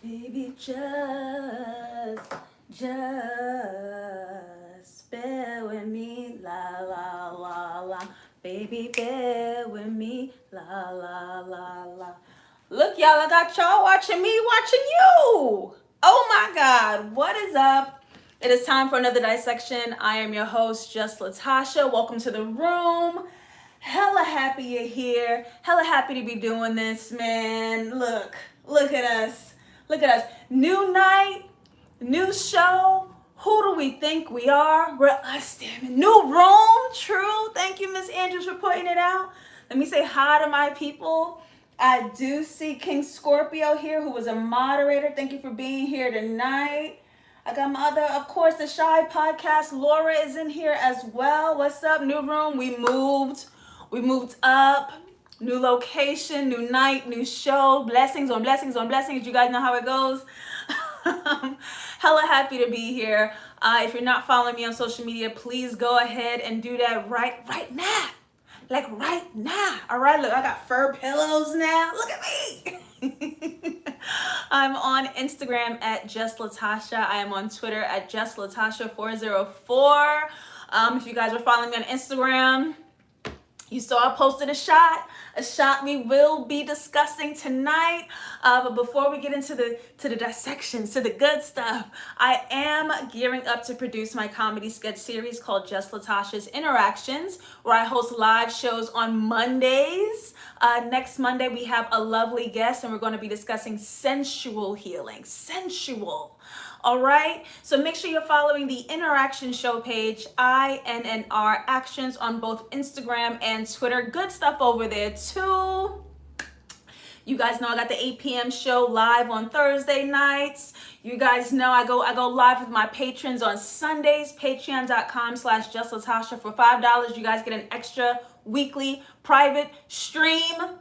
Baby, just bear with me, la la la la. Baby, bear with me, la la la la. Look, y'all, I got y'all watching me, watching you. Oh my God, what is up? It is time for another dissection. I am your host, JustLatasha. Welcome to the room. Hella happy you're here. Hella happy to be doing this, man. Look at us. Look at us. New night, new show. Who do we think we are? We're us, damn it. New room, true. Thank you, Miss Andrews, for putting it out. Let me say hi to my people. I do see King Scorpio here, who was a moderator. Thank you for being here tonight. I got my other, of course, the Shy Podcast. Laura is in here as well. What's up, new room? We moved up. New location, new night, new show. Blessings on blessings on blessings. You guys know how it goes. Hella happy to be here. If you're not following me on social media, please go ahead and do that right now. Like right now. All right, look, I got fur pillows now. Look at me. I'm on Instagram at JustLatasha. I am on Twitter at JustLatasha404. If you guys are following me on Instagram, you saw I posted a shot we will be discussing tonight. But before we get into the dissections, to the good stuff, I am gearing up to produce my comedy sketch series called Just Latasha's Interactions, where I host live shows on Mondays. Next Monday, we have a lovely guest, and we're going to be discussing sensual healing. Sensual. All right, so make sure you're following the Interaction Show page, INNR Actions, on both Instagram and Twitter. Good stuff over there too. You guys know I got the 8 p.m. show live on Thursday nights. You guys know I go live with my patrons on Sundays, patreon.com/JustLatasha. For $5, you guys get an extra weekly private stream.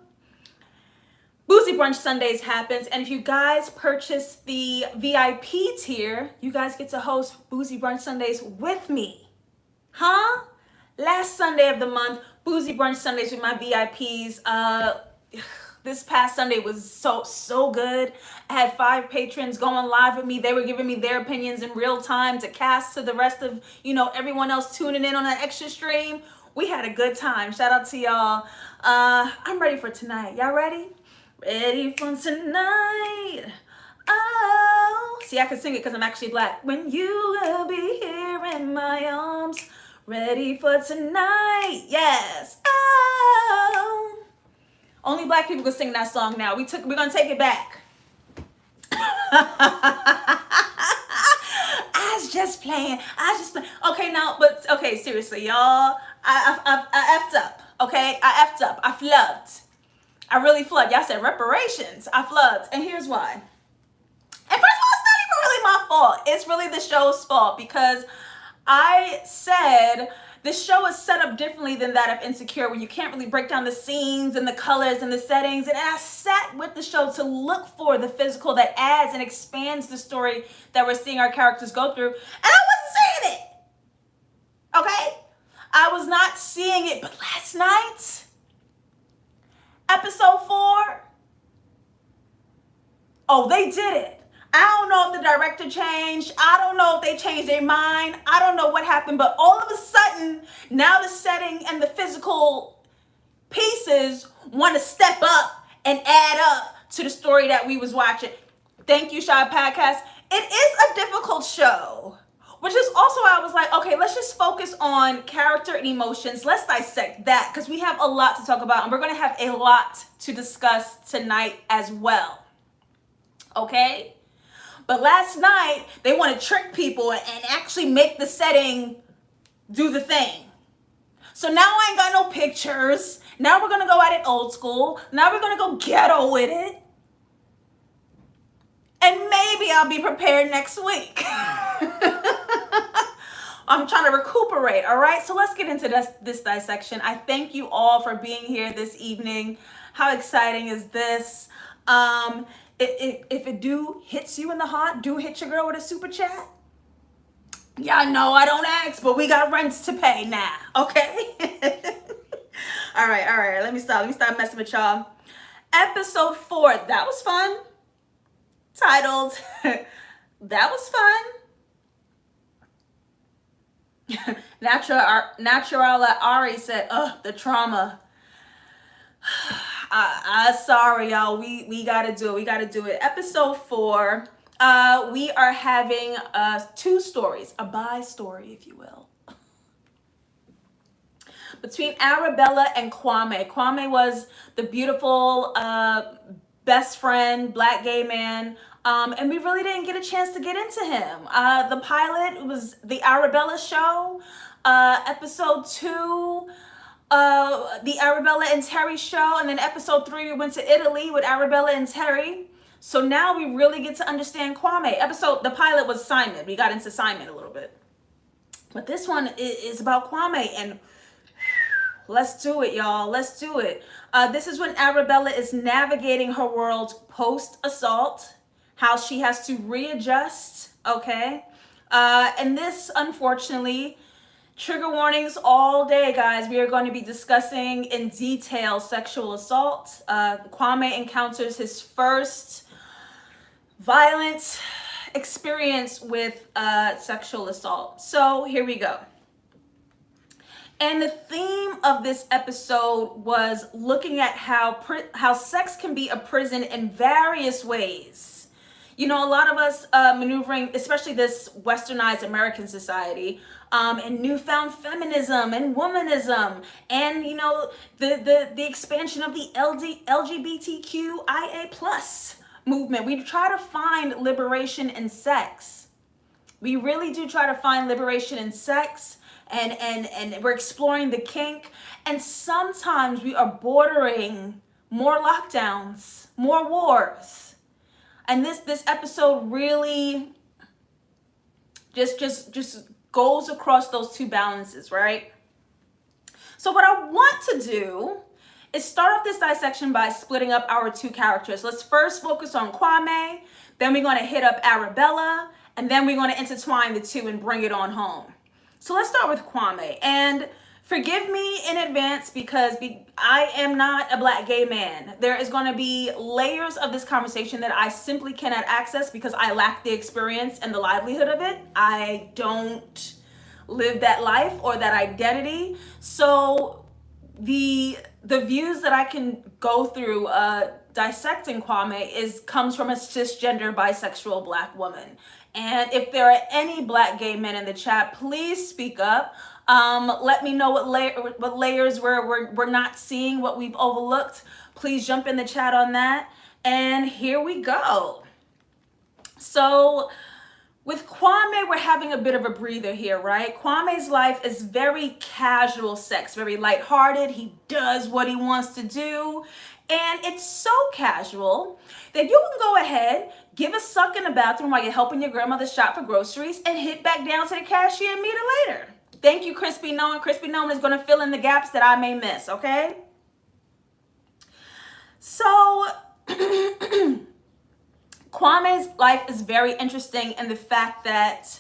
Boozy Brunch Sundays happens, and if you guys purchase the VIP tier, you guys get to host Boozy Brunch Sundays with me. Huh? Last Sunday of the month, Boozy Brunch Sundays with my VIPs. This past Sunday was so good. I had 5 patrons going live with me. They were giving me their opinions in real time to cast to the rest of, everyone else tuning in on that extra stream. We had a good time. Shout out to y'all. I'm ready for tonight. Y'all ready? Ready for tonight. Oh, see, I can sing it because I'm actually black. When you will be here in my arms, ready for tonight. Yes. Oh. Only black people can sing that song now. We're gonna take it back. I was just playing. Okay, now, but okay, seriously, y'all. I effed up. Okay, I effed up. I flubbed. I really flubbed. Y'all said reparations. I flubbed. And here's why. And first of all, it's not even really my fault. It's really the show's fault, because I said this show is set up differently than that of Insecure, where you can't really break down the scenes and the colors and the settings. And I sat with the show to look for the physical that adds and expands the story that we're seeing our characters go through. And I wasn't seeing it. Okay? I was not seeing it. But last night, episode 4, oh, they did it. I don't know if the director changed. I don't know if they changed their mind. I don't know what happened, but all of a sudden, now the setting and the physical pieces want to step up and add up to the story that we was watching. Thank you, Shy Podcast. It is a difficult show, which is also why I was like, okay, let's just focus on character and emotions. Let's dissect that, because we have a lot to talk about, and we're going to have a lot to discuss tonight as well. Okay? But last night, they want to trick people and actually make the setting do the thing. So now I ain't got no pictures. Now we're going to go at it old school. Now we're going to go ghetto with it. And maybe I'll be prepared next week. I'm trying to recuperate, all right? So let's get into this dissection. I thank you all for being here this evening. How exciting is this? If it do hits you in the heart, do hit your girl with a super chat. Y'all know I don't ask, but we got rents to pay now, okay? All right. Let me stop messing with y'all. Episode 4, that was fun. titled, That Was Fun. Naturala Ari said, ugh, the trauma. Sorry, y'all. We gotta do it. We gotta do it. Episode 4. We are having 2 stories, a bi story, if you will, between Arabella and Kwame. Kwame was the beautiful best friend, black gay man. And we really didn't get a chance to get into him. The pilot was the Arabella show. Episode 2, the Arabella and Terry show. And then episode 3, we went to Italy with Arabella and Terry. So now we really get to understand Kwame. The pilot was Simon. We got into Simon a little bit. But this one is about Kwame, and let's do it, y'all. Let's do it. This is when Arabella is navigating her world post-assault, how she has to readjust, okay? And this, unfortunately, trigger warnings all day, guys. We are going to be discussing in detail sexual assault. Kwame encounters his first violent experience with sexual assault. So here we go. And the theme of this episode was looking at how sex can be a prison in various ways. You know, a lot of us maneuvering, especially this westernized American society, and newfound feminism and womanism, and you know, the expansion of the LGBTQIA plus movement. We try to find liberation in sex. We really do try to find liberation in sex, and we're exploring the kink, and sometimes we are bordering more lockdowns, more wars. And this episode really just goes across those 2 balances, right? So what I want to do is start off this dissection by splitting up our 2 characters. Let's first focus on Kwame, then we're going to hit up Arabella, and then we're going to intertwine the 2 and bring it on home. So let's start with Kwame. And forgive me in advance because I am not a black gay man. There is going to be layers of this conversation that I simply cannot access because I lack the experience and the livelihood of it. I don't live that life or that identity. So the views that I can go through dissecting Kwame comes from a cisgender bisexual black woman. And if there are any black gay men in the chat, please speak up. Let me know what layers we're not seeing, what we've overlooked. Please jump in the chat on that. And here we go. So with Kwame, we're having a bit of a breather here, right? Kwame's life is very casual sex, very lighthearted. He does what he wants to do. And it's so casual that you can go ahead, give a suck in the bathroom while you're helping your grandmother shop for groceries, and hit back down to the cashier and meet her later. Thank you, Crispy Nolan. Crispy Nolan is going to fill in the gaps that I may miss, okay? So Kwame's life is very interesting in the fact that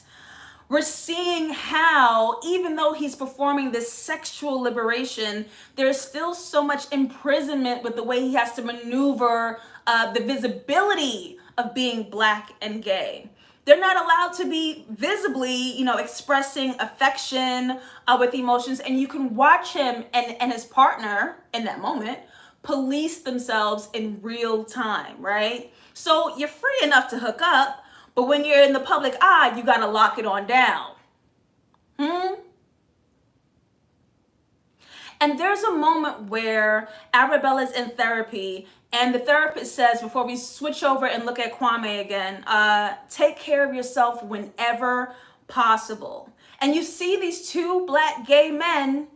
we're seeing how, even though he's performing this sexual liberation, there's still so much imprisonment with the way he has to maneuver the visibility of being black and gay. They're not allowed to be visibly, expressing affection with emotions. And you can watch him and his partner in that moment police themselves in real time, right? So you're free enough to hook up, but when you're in the public eye, you got to lock it on down. And there's a moment where Arabella's in therapy, and the therapist says, before we switch over and look at Kwame again, take care of yourself whenever possible. And you see these 2 black gay men.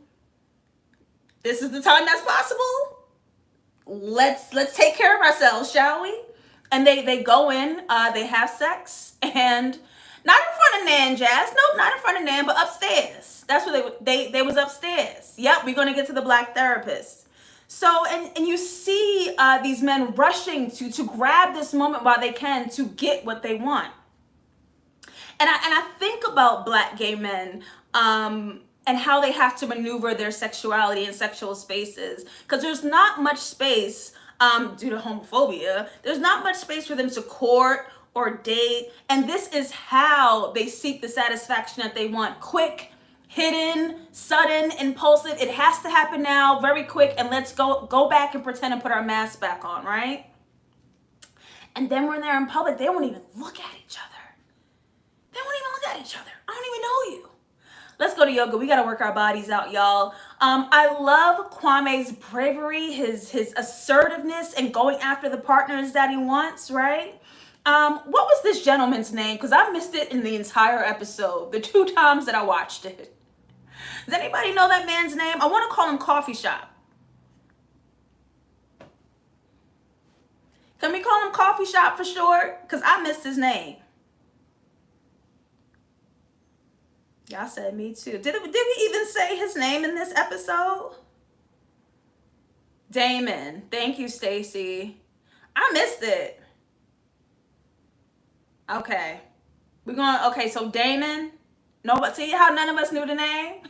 This is the time that's possible. Let's take care of ourselves, shall we? And they go in, they have sex, and not in front of Nan Jazz. Nope, not in front of Nan, but upstairs. That's where they was upstairs. Yep, we're gonna get to the black therapist. So, and you see these men rushing to grab this moment while they can to get what they want. And I think about black gay men and how they have to maneuver their sexuality in sexual spaces, because there's not much space due to homophobia. There's not much space for them to court or date. And this is how they seek the satisfaction that they want. Quick, hidden, sudden, impulsive. It has to happen now, very quick, and let's go back and pretend and put our mask back on, right? And then when they're in public, they won't even look at each other. They won't even look at each other. I don't even know you. Let's go to yoga. We got to work our bodies out, y'all. I love Kwame's bravery, his assertiveness, and going after the partners that he wants, right? What was this gentleman's name? Because I missed it in the entire episode, the 2 times that I watched it. Does anybody know that man's name? I want to call him Coffee Shop. Can we call him Coffee Shop for short? Because I missed his name. Y'all said me too. Did we even say his name in this episode? Damon. Thank you, Stacy. I missed it. Okay. Okay, so Damon. No, but see how none of us knew the name?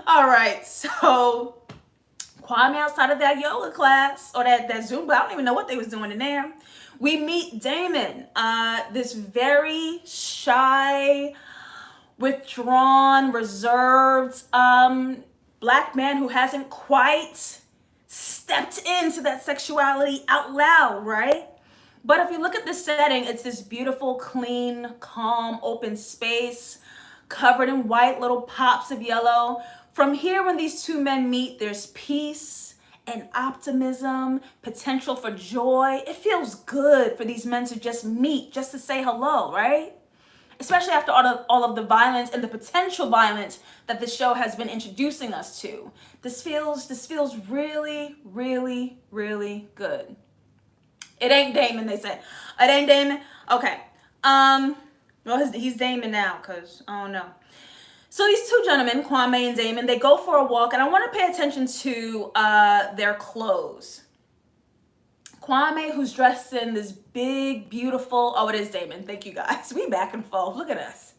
All right, so Kwame outside of that yoga class or that Zumba, I don't even know what they was doing in there. We meet Damon, this very shy, withdrawn, reserved Black man who hasn't quite stepped into that sexuality out loud, right? But if you look at the setting, it's this beautiful, clean, calm, open space covered in white little pops of yellow. From here, when these 2 men meet, there's peace and optimism, potential for joy. It feels good for these men to just meet, just to say hello, right? Especially after all of the violence and the potential violence that the show has been introducing us to. This feels really, really, really good. It ain't Damon, they said. It ain't Damon? Okay. Well, he's Damon now, because I don't know. So these 2 gentlemen, Kwame and Damon, they go for a walk, and I want to pay attention to their clothes. Kwame, who's dressed in this big, beautiful, oh, it is Damon. Thank you, guys. We back and forth. Look at us.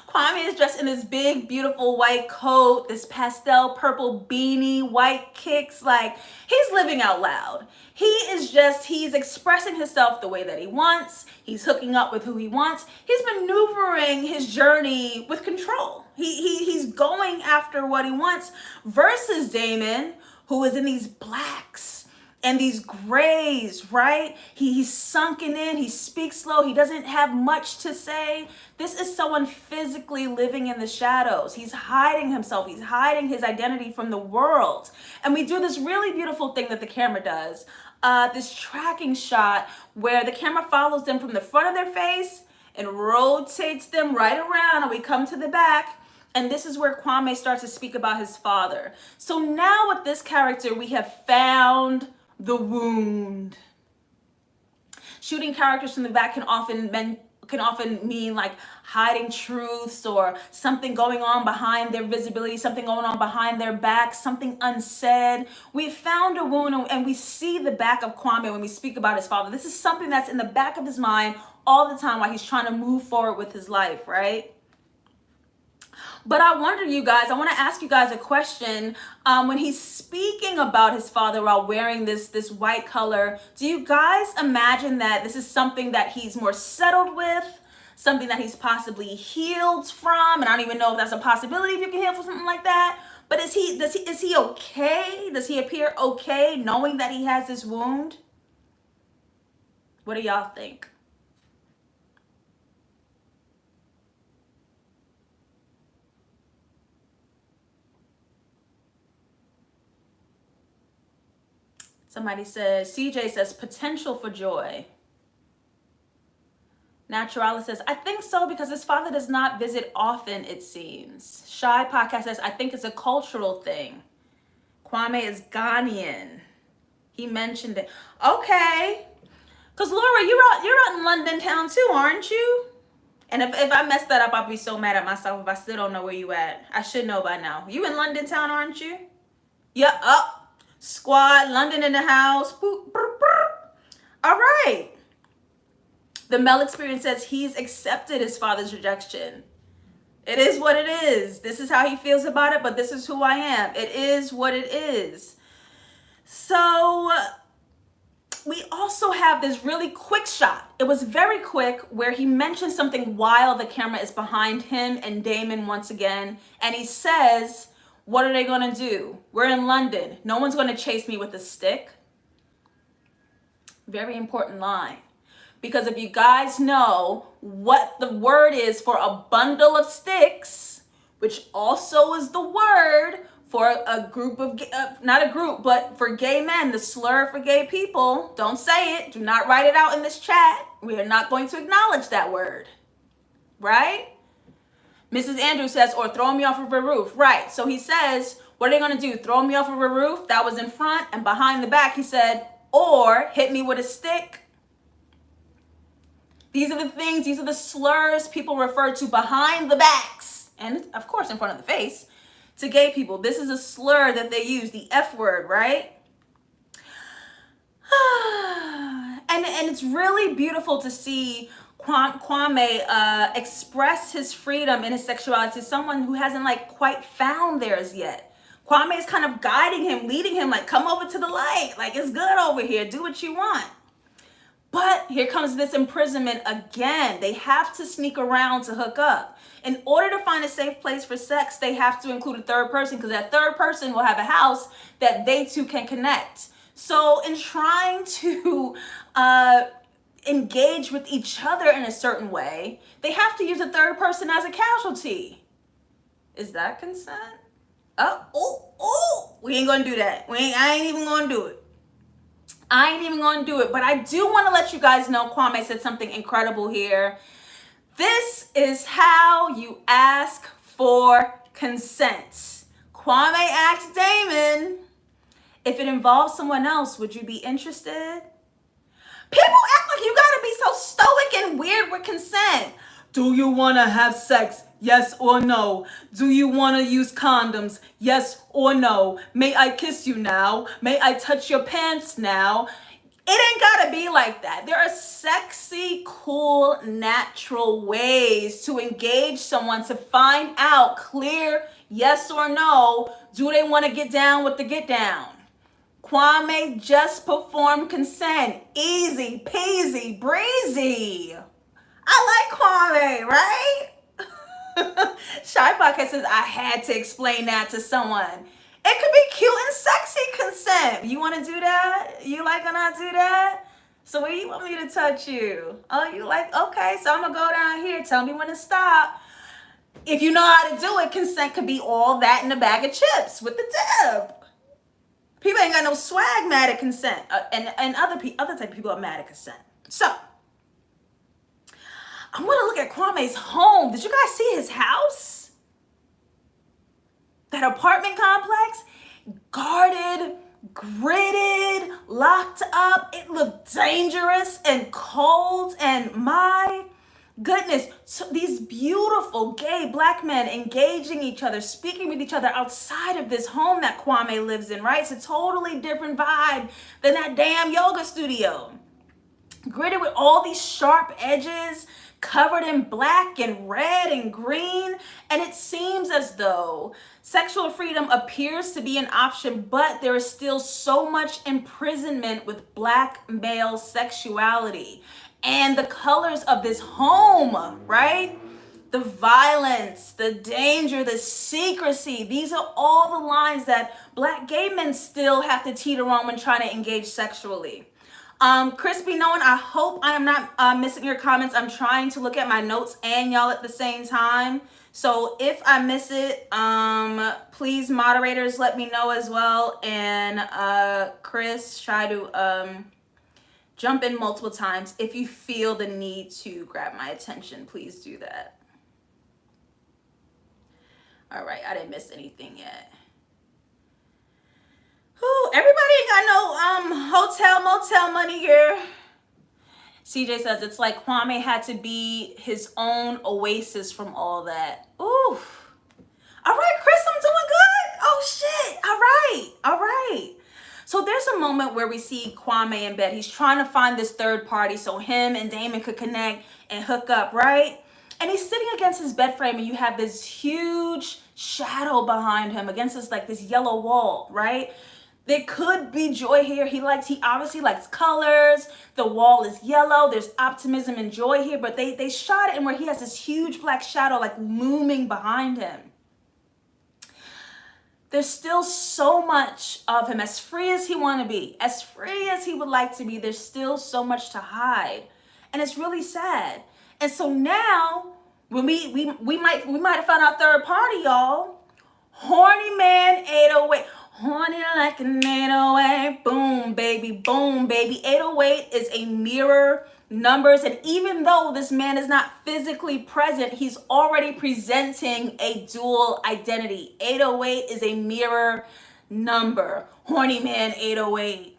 Kwame is dressed in this big, beautiful white coat, this pastel purple beanie, white kicks. Like, he's living out loud. He's expressing himself the way that he wants. He's hooking up with who he wants. He's maneuvering his journey with control. He's going after what he wants versus Damon, who is in these blacks and these grays, right? He's sunken in, he speaks slow, he doesn't have much to say. This is someone physically living in the shadows. He's hiding himself, he's hiding his identity from the world. And we do this really beautiful thing that the camera does, this tracking shot where the camera follows them from the front of their face and rotates them right around, and we come to the back. And this is where Kwame starts to speak about his father. So now with this character, we have found the wound. Shooting characters from the back can often mean like hiding truths or something going on behind their visibility, something going on behind their back, something unsaid. We found a wound, and we see the back of Kwame when we speak about his father. This is something that's in the back of his mind all the time while he's trying to move forward with his life, right? But I wonder, you guys, I want to ask you guys a question. When he's speaking about his father while wearing this white color, do you guys imagine that this is something that he's more settled with, something that he's possibly healed from? And I don't even know if that's a possibility if you can heal from something like that. But is he okay? Does he appear okay knowing that he has this wound? What do y'all think? Somebody says, CJ says, potential for joy. Naturalis says, I think so because his father does not visit often, it seems. Shy Podcast says, I think it's a cultural thing. Kwame is Ghanaian. He mentioned it. Okay. Because Laura, you're out in London town too, aren't you? And if I messed that up, I'll be so mad at myself if I still don't know where you at. I should know by now. You in London town, aren't you? Yeah, up. Squad, London in the house. Boop, boop, boop. All right. The Mel experience says he's accepted his father's rejection. It is what it is. This is how he feels about it, but this is who I am. It is what it is. So we also have this really quick shot. It was very quick where he mentioned something while the camera is behind him and Damon once again. And he says, what are they going to do? We're in London. No one's going to chase me with a stick. Very important line. Because if you guys know what the word is for a bundle of sticks, which also is the word for a group of, not a group, but for gay men, the slur for gay people, don't say it. Do not write it out in this chat. We are not going to acknowledge that word. Right? Mrs. Andrews says, or throw me off of a roof. Right. So he says, what are they going to do? Throw me off of a roof? That was in front. And behind the back, he said, or hit me with a stick. These are the things, these are the slurs people refer to behind the backs, and of course in front of the face, to gay people. This is a slur that they use, the F word, right? And it's really beautiful to see Kwame express his freedom and his sexuality to someone who hasn't like quite found theirs yet. Kwame is kind of guiding him, leading him, like, come over to the light. Like, it's good over here. Do what you want. But here comes this imprisonment again. They have to sneak around to hook up. In order to find a safe place for sex, they have to include a third person because that third person will have a house that they two can connect. So in trying to engage with each other in a certain way, they have to use a third person as a casualty. Is that consent? We ain't gonna do that. I ain't even gonna do it. But I do want to let you guys know Kwame said something incredible here. This is how you ask for consent. Kwame asked Damon, if it involves someone else, would you be interested? People act like you gotta be so stoic and weird with consent. Do you want to have sex? Yes or no? Do you want to use condoms? Yes or no? May I kiss you now? May I touch your pants now? It ain't gotta be like that. There are sexy, cool, natural ways to engage someone to find out clear yes or no. Do they want to get down with the get down? Kwame just performed consent. Easy peasy breezy. I like Kwame, right? Shy Podcast says, I had to explain that to someone. It could be cute and sexy consent. You want to do that? You like when I do that? So where you want me to touch you? Oh, you like, okay, so I'm going to go down here. Tell me when to stop. If you know how to do it, consent could be all that in a bag of chips with the dip. People ain't got no swag mad at consent. And other type of people are mad at consent. So, I want to look at Kwame's home. Did you guys see his house? That apartment complex? Guarded, gridded, locked up. It looked dangerous and cold. And my goodness, so these beautiful gay black men engaging each other, speaking with each other outside of this home that Kwame lives in, right? It's a totally different vibe than that damn yoga studio. Gridded with all these sharp edges, covered in black and red and green, and it seems as though sexual freedom appears to be an option, but there is still so much imprisonment with black male sexuality. And the colors of this home, right? The violence, the danger, the secrecy, these are all the lines that black gay men still have to teeter on when trying to engage sexually. Crispy Knowing, I hope I am not missing your comments. I'm trying to look at my notes and y'all at the same time. So if I miss it, please moderators let me know as well. And Chris, try to jump in multiple times. If you feel the need to grab my attention, please do that. All right, I didn't miss anything yet. Everybody ain't got no hotel motel money here. CJ says it's like Kwame had to be his own oasis from all that. Ooh. All right, Chris, I'm doing good. Oh shit. All right. So there's a moment where we see Kwame in bed. He's trying to find this third party so him and Damon could connect and hook up, right? And he's sitting against his bed frame and you have this huge shadow behind him against this yellow wall, right? There could be joy here. He obviously likes colors. The wall is yellow. There's optimism and joy here, but they shot it in where he has this huge black shadow like looming behind him. There's still so much of him, as free as he want to be, as free as he would like to be. There's still so much to hide, and it's really sad. And so now, when we might have found our third party, y'all. Horny man 808, horny like an 808, boom baby. 808 is a mirror numbers, and even though this man is not physically present, he's already presenting a dual identity. 808 is a mirror number. Horny man 808,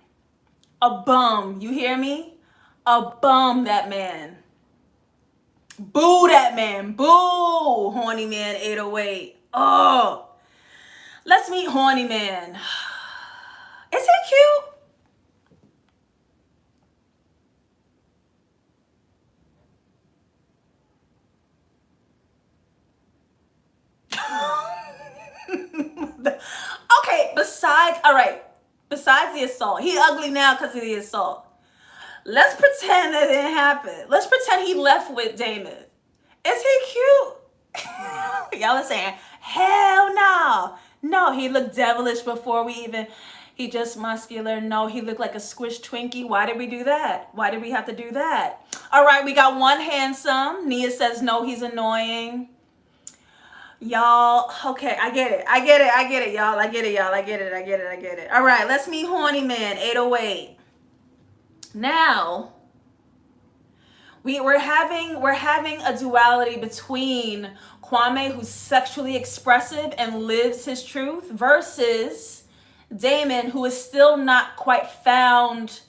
a bum, you hear me? A bum, that man. Boo that man, boo, horny man 808. Oh, let's meet horny man. Is he cute? Okay, besides the assault, he ugly now because of the assault. Let's pretend that didn't happen. Let's pretend he left with Damon. Is he cute? Y'all are saying, hell no. No, he looked devilish before he just muscular. No, he looked like a squished Twinkie. Why did we do that? Why did we have to do that? All right, we got one handsome. Nia says, no, he's annoying. Y'all, okay, I get it, y'all. I get it. All right, let's meet horny man 808. Now, we're having a duality between Kwame, who's sexually expressive and lives his truth, versus Damon, who is still not quite found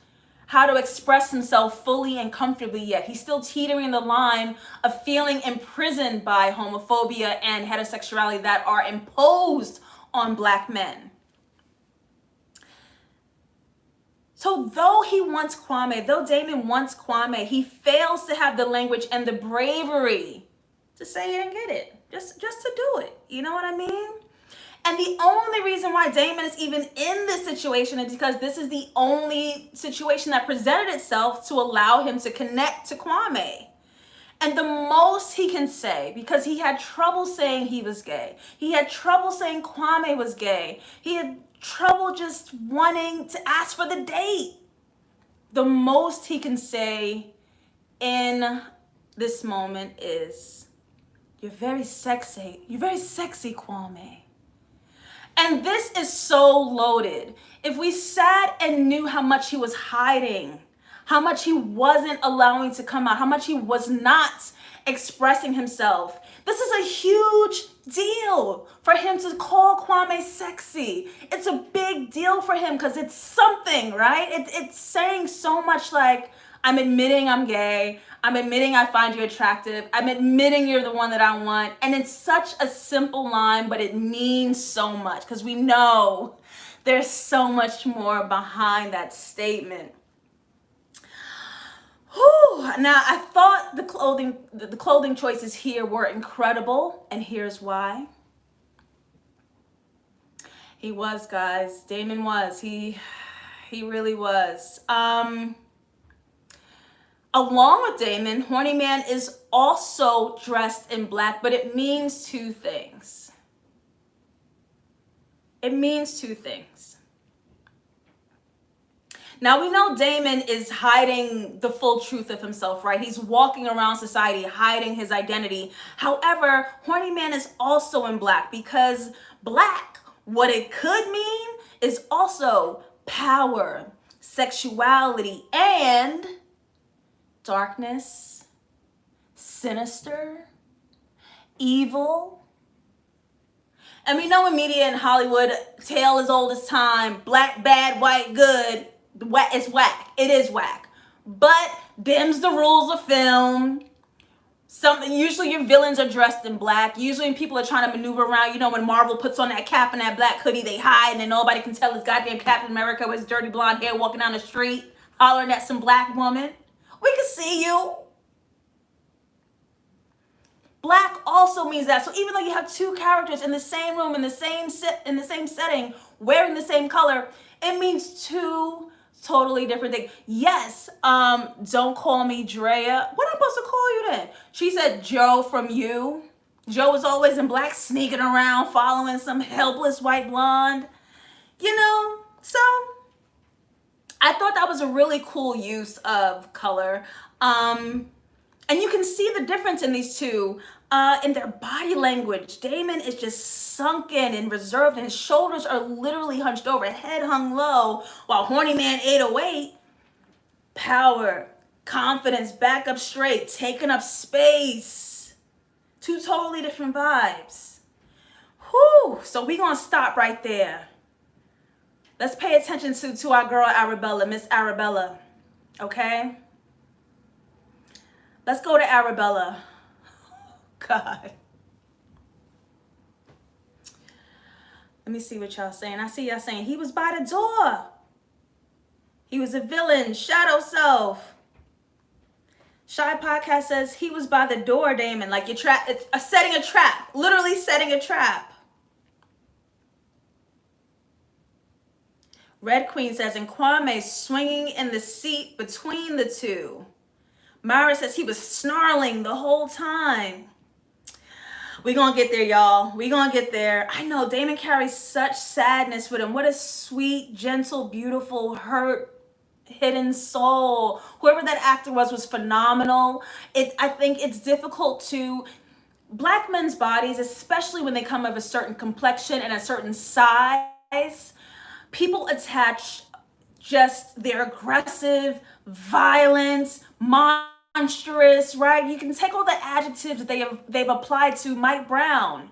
how to express himself fully and comfortably yet. He's still teetering the line of feeling imprisoned by homophobia and heterosexuality that are imposed on Black men. So though Damon wants Kwame, he fails to have the language and the bravery to say it and get it, just to do it. You know what I mean? And the only reason why Damon is even in this situation is because this is the only situation that presented itself to allow him to connect to Kwame. And the most he can say, because he had trouble saying he was gay, he had trouble saying Kwame was gay, he had trouble just wanting to ask for the date. The most he can say in this moment is, you're very sexy, Kwame. And this is so loaded. If we sat and knew how much he was hiding, how much he wasn't allowing to come out, how much he was not expressing himself, this is a huge deal for him to call Kwame sexy. It's a big deal for him because it's something, right? It's saying so much, like, I'm admitting I'm gay. I'm admitting I find you attractive. I'm admitting you're the one that I want. And it's such a simple line, but it means so much because we know there's so much more behind that statement. Whew. Now, I thought the clothing choices here were incredible, and here's why. He was, guys. Damon was. He really was. Along with Damon, horny man is also dressed in black, but it means two things. It means two things. Now, we know Damon is hiding the full truth of himself, right? He's walking around society hiding his identity. However, horny man is also in black, because black, what it could mean is also power, sexuality, and darkness, sinister, evil. And we know in media in Hollywood, tale as old as time, black, bad, white, good, it's whack. It is whack. But them's the rules of film. Usually your villains are dressed in black. Usually when people are trying to maneuver around, you know, when Marvel puts on that cap and that black hoodie, they hide and then nobody can tell it's goddamn Captain America with his dirty blonde hair walking down the street, hollering at some black woman. We can see you. Black also means that. So even though you have two characters in the same room, in the same setting, wearing the same color, it means two totally different things. Yes, don't call me Drea. What am I supposed to call you then? She said Joe from You. Joe was always in black, sneaking around, following some helpless white blonde. So I thought that was a really cool use of color. And you can see the difference in these two in their body language. Damon is just sunken and reserved, and his shoulders are literally hunched over, head hung low, while Horny Man 808, power, confidence, back up straight, taking up space. Two totally different vibes. Whew, so we're going to stop right there. Let's pay attention to our girl Arabella, Miss Arabella, okay? Let's go to Arabella. God. Let me see what y'all saying. I see y'all saying he was by the door. He was a villain, shadow self. Shy Podcast says he was by the door, Damon. Like you're setting a trap. Literally setting a trap. Red Queen says, and Kwame swinging in the seat between the two. Myra says he was snarling the whole time. We're going to get there, y'all. We're going to get there. I know Damon carries such sadness with him. What a sweet, gentle, beautiful, hurt, hidden soul. Whoever that actor was phenomenal. I think it's difficult to... Black men's bodies, especially when they come of a certain complexion and a certain size, people attach just their aggressive, violence, monstrous, right? You can take all the adjectives that they've applied to Mike Brown.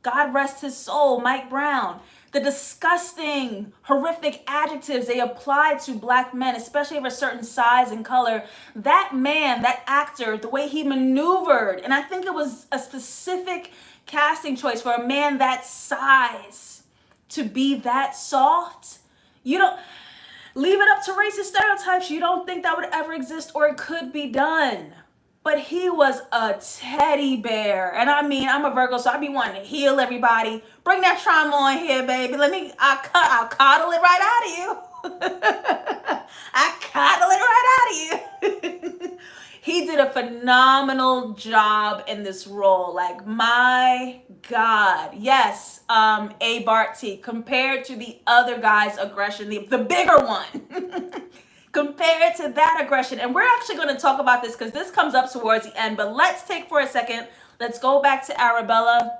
God rest his soul, Mike Brown. The disgusting, horrific adjectives they applied to black men, especially of a certain size and color. That man, that actor, the way he maneuvered, and I think it was a specific casting choice for a man that size to be that soft. You don't leave it up to racist stereotypes. You don't think that would ever exist or it could be done. But he was a teddy bear. And I mean, I'm a Virgo, so I be wanting to heal everybody. Bring that trauma on here, baby. I'll coddle it right out of you. I coddle it right out of you. He did a phenomenal job in this role. Like, my God. Yes, A. Barty, compared to the other guy's aggression, the bigger one. Compared to that aggression. And we're actually going to talk about this because this comes up towards the end. But let's take for a second. Let's go back to Arabella.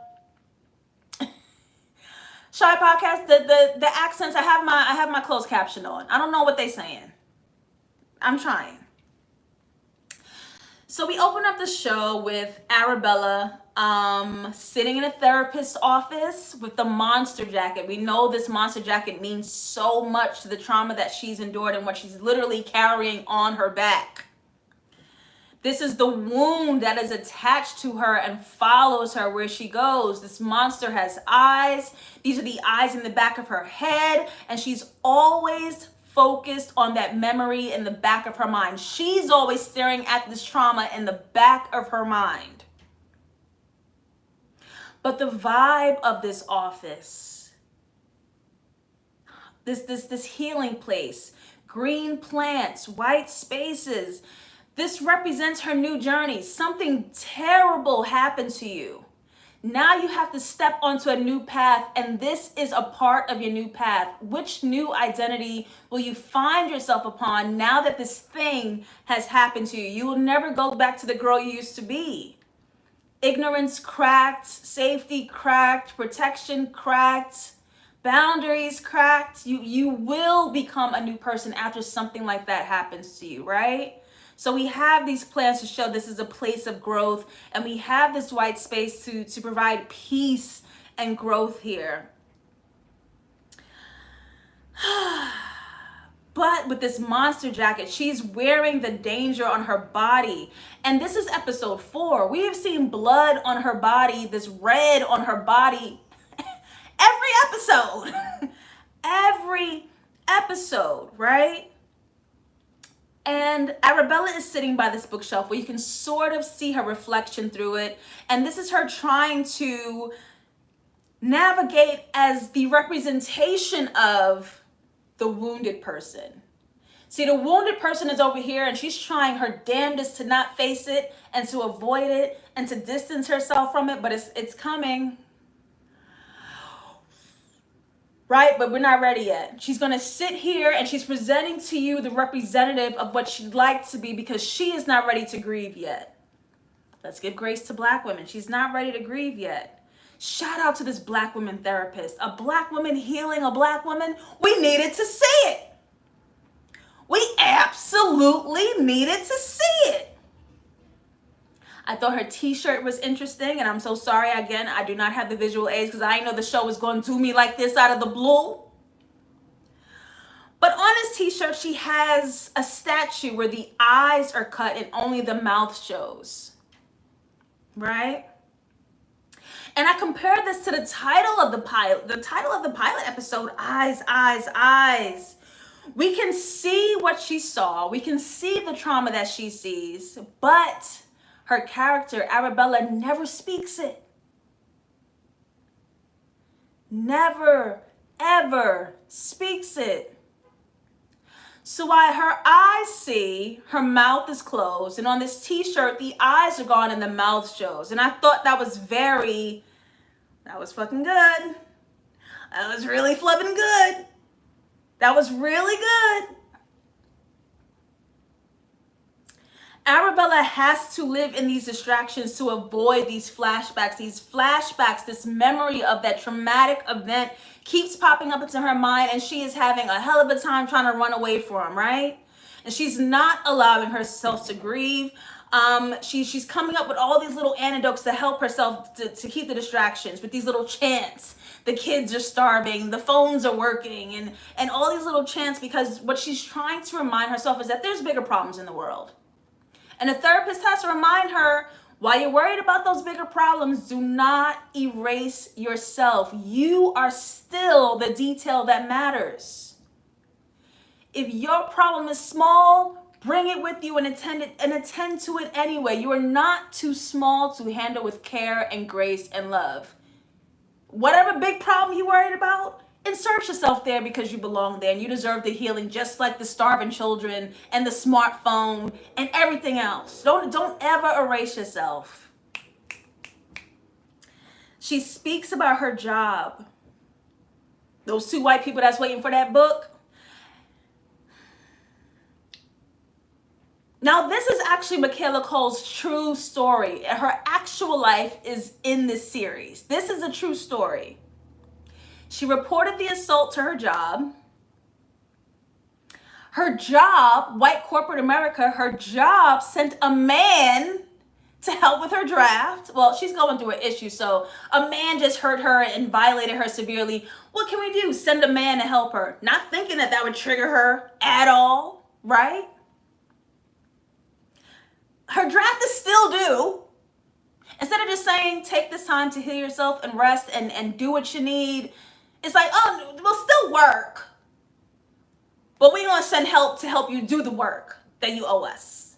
Shy Podcast, the accents, I have my closed caption on. I don't know what they're saying. I'm trying. So we open up the show with Arabella sitting in a therapist's office with the monster jacket. We know this monster jacket means so much to the trauma that she's endured and what she's literally carrying on her back. This is the wound that is attached to her and follows her where she goes. This monster has eyes. These are the eyes in the back of her head, and she's always focused on that memory in the back of her mind. She's always staring at this trauma in the back of her mind. But the vibe of this office, this healing place, green plants, white spaces, this represents her new journey. Something terrible happened to you. Now you have to step onto a new path, and this is a part of your new path. Which new identity will you find yourself upon now that this thing has happened to you? You will never go back to the girl you used to be. Ignorance cracked, safety cracked, protection cracked, boundaries cracked. You will become a new person after something like that happens to you, right? So we have these plans to show this is a place of growth, and we have this white space to provide peace and growth here. But with this monster jacket, she's wearing the danger on her body. And this is episode 4. We have seen blood on her body, this red on her body, every episode. Every episode, right? And Arabella is sitting by this bookshelf where you can sort of see her reflection through it. And this is her trying to navigate as the representation of the wounded person. See, the wounded person is over here and she's trying her damnedest to not face it and to avoid it and to distance herself from it, but it's coming. Right? But we're not ready yet. She's going to sit here and she's presenting to you the representative of what she'd like to be because she is not ready to grieve yet. Let's give grace to Black women. She's not ready to grieve yet. Shout out to this Black woman therapist. A Black woman healing a Black woman. We needed to see it. We absolutely needed to see it. I thought her t-shirt was interesting, and I'm so sorry again, I do not have the visual aids because I didn't know the show was going to do me like this out of the blue. But on this t-shirt, she has a statue where the eyes are cut and only the mouth shows. Right? And I compared this to the title of the pilot. The title of the pilot episode, Eyes, Eyes, Eyes. We can see what she saw. We can see the trauma that she sees, but her character, Arabella, never speaks it. Never, ever speaks it. So while her eyes see, her mouth is closed. And on this t-shirt, the eyes are gone and the mouth shows. And I thought that was fucking good. That was really flipping good. That was really good. Arabella has to live in these distractions to avoid these flashbacks. This memory of that traumatic event keeps popping up into her mind, and she is having a hell of a time trying to run away from, right? And she's not allowing herself to grieve. She's coming up with all these little antidotes to help herself to keep the distractions with these little chants. The kids are starving, the phones are working, and all these little chants, because what she's trying to remind herself is that there's bigger problems in the world. And a therapist has to remind her, while you're worried about those bigger problems, do not erase yourself. You are still the detail that matters. If your problem is small, bring it with you and attend to it anyway. You are not too small to handle with care and grace and love. Whatever big problem you're worried about, insert yourself there because you belong there and you deserve the healing, just like the starving children and the smartphone and everything else. Don't ever erase yourself. She speaks about her job. Those two white people that's waiting for that book. Now, this is actually Michaela Coel's true story. Her actual life is in this series. This is a true story. She reported the assault to her job. Her job, white corporate America, her job sent a man to help with her draft. Well, she's going through an issue, so a man just hurt her and violated her severely. What can we do? Send a man to help her. Not thinking that would trigger her at all, right? Her draft is still due. Instead of just saying, take this time to heal yourself and rest and do what you need, it's like, oh, we'll still work, but we're going to send help to help you do the work that you owe us.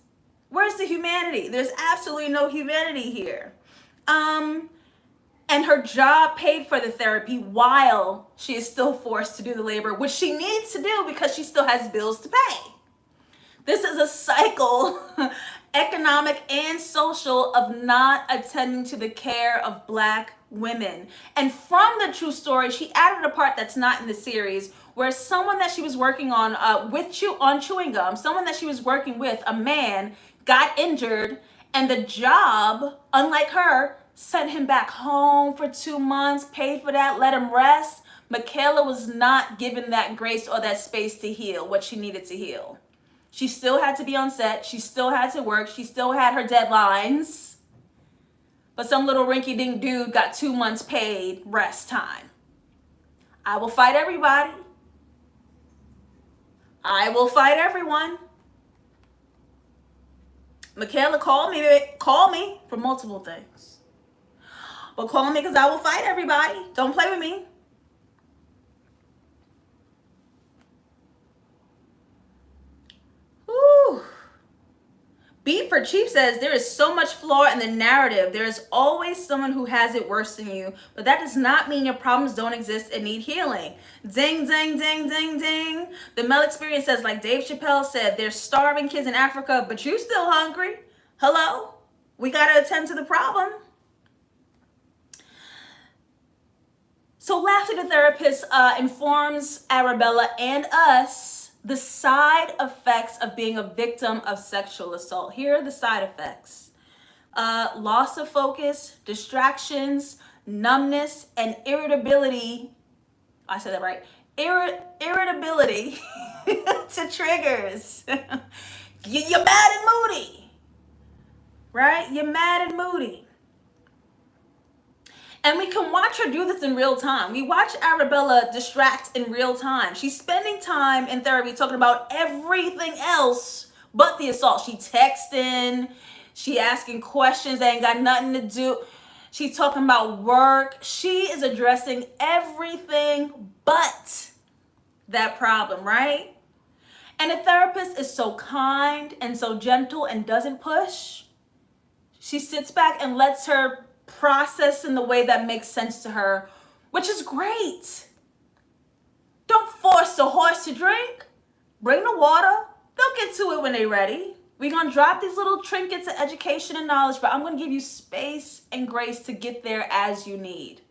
Where's the humanity? There's absolutely no humanity here. And her job paid for the therapy while she is still forced to do the labor, which she needs to do because she still has bills to pay. This is a cycle, economic and social, of not attending to the care of Black women. And from the true story, she added a part that's not in the series, where someone that she was working on chewing gum, someone that she was working with, a man, got injured, and the job, unlike her, sent him back home for 2 months, paid for that, let him rest. Michaela was not given that grace or that space to heal what she needed to heal. She still had to be on set. She still had to work. She still had her deadlines. But some little rinky-dink dude got 2 months paid rest time. I will fight everybody. I will fight everyone. Michaela, call me for multiple things. But call me because I will fight everybody. Don't play with me. Whew. for Chief says, there is so much flaw in the narrative. There is always someone who has it worse than you, but that does not mean your problems don't exist and need healing. Ding, ding, ding, ding, ding. The Mel Experience says, like Dave Chappelle said, there's starving kids in Africa, but you still hungry. Hello? We got to attend to the problem. So lastly, the therapist informs Arabella and us the side effects of being a victim of sexual assault. Here are the side effects. Loss of focus, distractions, numbness, and irritability. I said that right. Irritability to triggers. You're mad and moody, right? You're mad and moody. And we can watch her do this in real time. We watch Arabella distract in real time. She's spending time in therapy talking about everything else but the assault. She texting, she asking questions that ain't got nothing to do. She's talking about work. She is addressing everything but that problem, right? And a therapist is so kind and so gentle and doesn't push. She sits back and lets her process in the way that makes sense to her, which is great. Don't force the horse to drink. Bring the water. They'll get to it when they're ready. We're going to drop these little trinkets of education and knowledge, but I'm going to give you space and grace to get there as you need.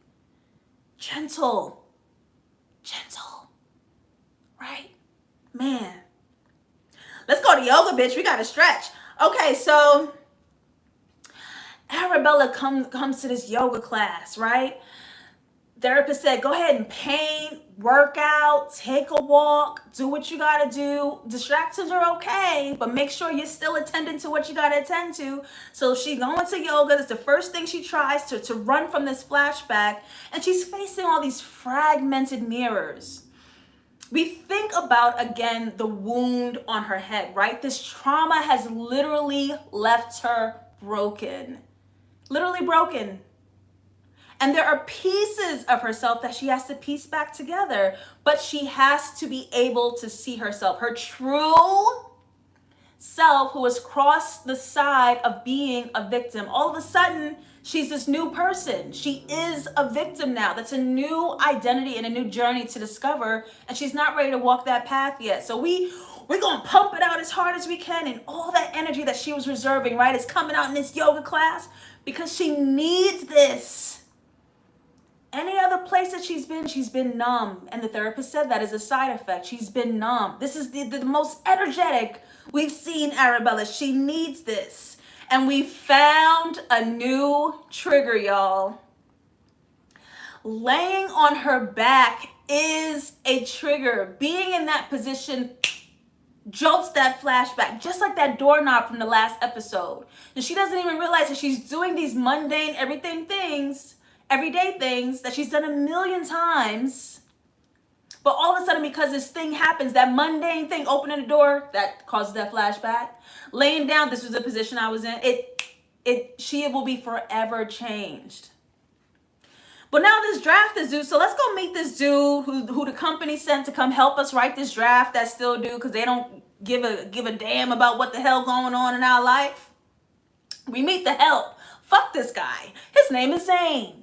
Gentle. Gentle. Right? Man. Let's go to yoga, bitch. We got to stretch. Okay, so Arabella comes to this yoga class, right? Therapist said, go ahead and paint, work out, take a walk, do what you got to do. Distractions are okay, but make sure you're still attending to what you got to attend to. So she going to yoga. That's the first thing she tries to run from this flashback. And she's facing all these fragmented mirrors. We think about, again, the wound on her head, right? This trauma has literally left her broken. Literally broken. And there are pieces of herself that she has to piece back together, but she has to be able to see herself, her true self, who has crossed the side of being a victim. All of a sudden, she's this new person. She is a victim now. That's a new identity and a new journey to discover, and she's not ready to walk that path yet. So we're going to pump it out as hard as we can, and all that energy that she was reserving, right, is coming out in this yoga class because she needs this. Any other place that she's been numb. And the therapist said that is a side effect. She's been numb. This is the most energetic we've seen Arabella. She needs this. And we found a new trigger, y'all. Laying on her back is a trigger. Being in that position jolts that flashback, just like that doorknob from the last episode. And she doesn't even realize that she's doing these mundane everyday things that she's done a million times. But all of a sudden, because this thing happens, that mundane thing, opening the door, that causes that flashback. Laying down, this was the position I was in. She will be forever changed. But now this draft is due, so let's go meet this dude who the company sent to come help us write this draft that's still due because they don't give a damn about what the hell going on in our life. We meet the help. Fuck this guy. His name is Zane.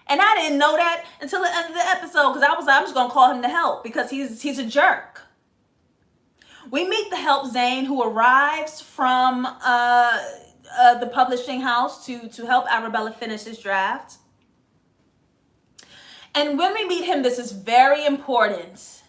And I didn't know that until the end of the episode because I'm just going to call him the help because he's a jerk. We meet the help, Zane, who arrives from the publishing house to help Arabella finish this draft. And when we meet him, this is very important.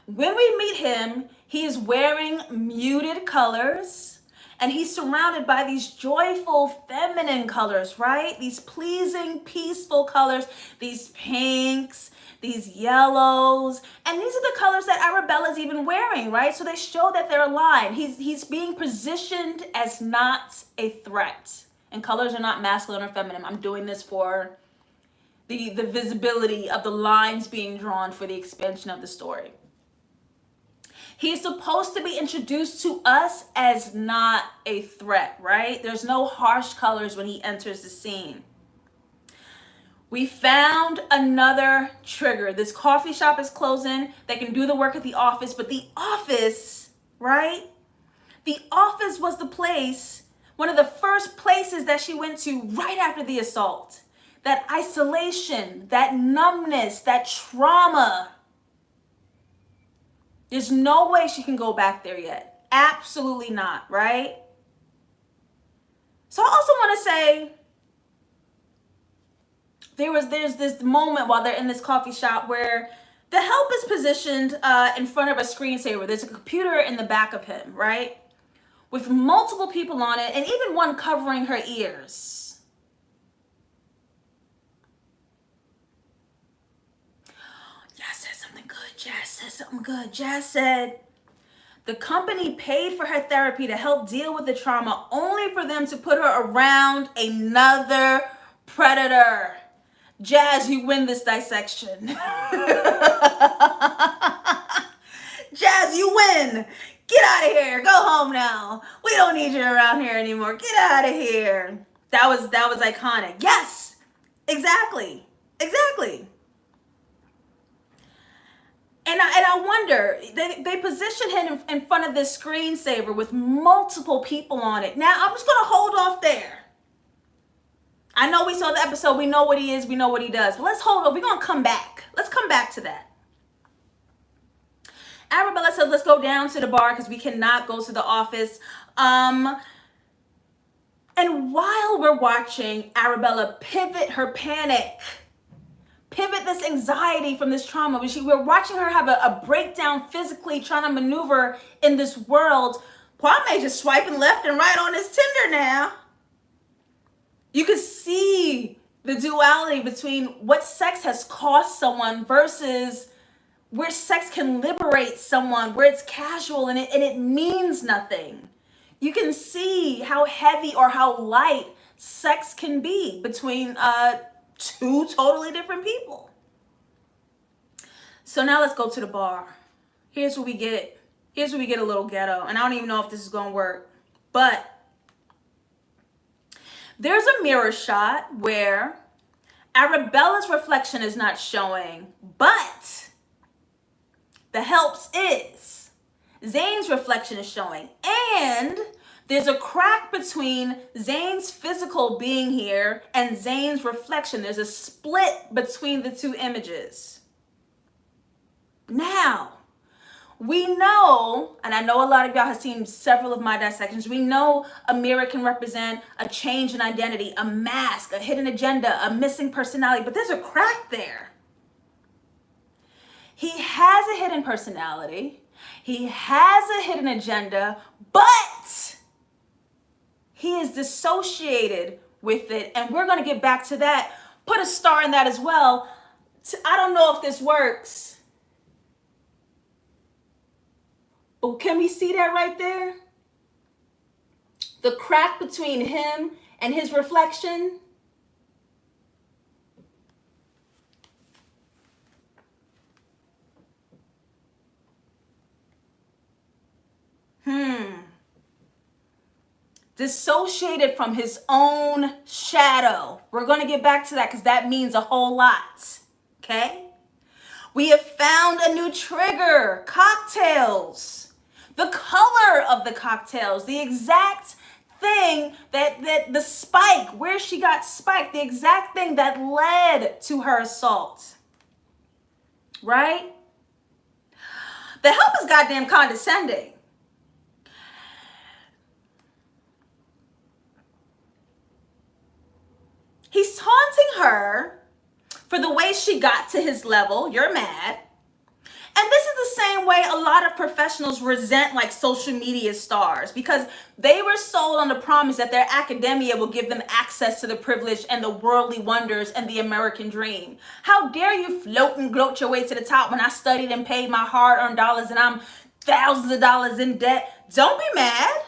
When we meet him, he is wearing muted colors and he's surrounded by these joyful feminine colors, right? These pleasing, peaceful colors, these pinks, these yellows, and these are the colors that Arabella's even wearing, right? So they show that they're aligned. He's being positioned as not a threat. And colors are not masculine or feminine. I'm doing this for the visibility of the lines being drawn for the expansion of the story. He's supposed to be introduced to us as not a threat, right? There's no harsh colors when he enters the scene. We found another trigger. This coffee shop is closing. They can do the work at the office, but the office, right? The office was the place, one of the first places that she went to right after the assault. That isolation, that numbness, that trauma. There's no way she can go back there yet. Absolutely not, right? So I also want to say, there's this moment while they're in this coffee shop where the help is positioned in front of a screensaver. There's a computer in the back of him, right? With multiple people on it and even one covering her ears. Jazz said something good. Jazz said something good. Jazz said the company paid for her therapy to help deal with the trauma only for them to put her around another predator. Jazz, you win this dissection. Jazz, you win. Get out of here. Go home now. We don't need you around here anymore. Get out of here. That was iconic. Yes, exactly. Exactly. And I wonder, they position him in front of this screensaver with multiple people on it. Now, I'm just going to hold off there. I know we saw the episode. We know what he is. We know what he does. But let's hold on. We're going to come back. Let's come back to that. Arabella says, let's go down to the bar because we cannot go to the office. And while we're watching Arabella pivot her panic, pivot this anxiety from this trauma, we're watching her have a breakdown physically, trying to maneuver in this world. Kwame just swiping left and right on his Tinder now. You can see the duality between what sex has cost someone versus where sex can liberate someone, where it's casual and it means nothing. You can see how heavy or how light sex can be between two totally different people. So now let's go to the bar. Here's what we get. Here's where we get a little ghetto. And I don't even know if this is going to work. But there's a mirror shot where Arabella's reflection is not showing, but the help's is. Zane's reflection is showing. And there's a crack between Zane's physical being here and Zane's reflection. There's a split between the two images. Now, we know, and I know a lot of y'all have seen several of my dissections, we know a mirror can represent a change in identity, a mask, a hidden agenda, a missing personality, but there's a crack there. He has a hidden personality, he has a hidden agenda, but he is dissociated with it, and we're going to get back to that. Put a star in that as well. I don't know if this works. But can we see that right there? The crack between him and his reflection. Dissociated from his own shadow. We're going to get back to that because that means a whole lot. Okay? We have found a new trigger. Cocktails. The color of the cocktails. The exact thing that the spike, where she got spiked. The exact thing that led to her assault. Right? The help is goddamn condescending. He's taunting her for the way she got to his level. You're mad. And this is the same way a lot of professionals resent like social media stars, because they were sold on the promise that their academia will give them access to the privilege and the worldly wonders and the American dream. How dare you float and gloat your way to the top when I studied and paid my hard-earned dollars and I'm thousands of dollars in debt? Don't be mad.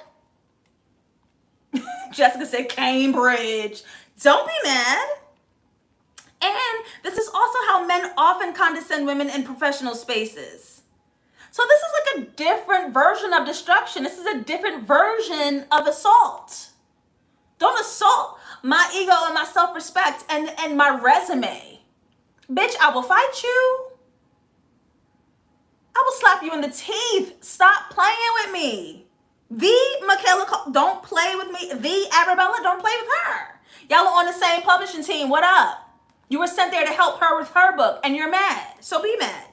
Jessica said Cambridge. Don't be mad. And this is also how men often condescend women in professional spaces. So this is like a different version of destruction. This is a different version of assault. Don't assault my ego and my self-respect and my resume. Bitch, I will fight you. I will slap you in the teeth. Stop playing with me. The Michaela Coel, don't play with me. The Arabella, don't play with her. Y'all are on the same publishing team. What up? You were sent there to help her with her book, and you're mad. So be mad.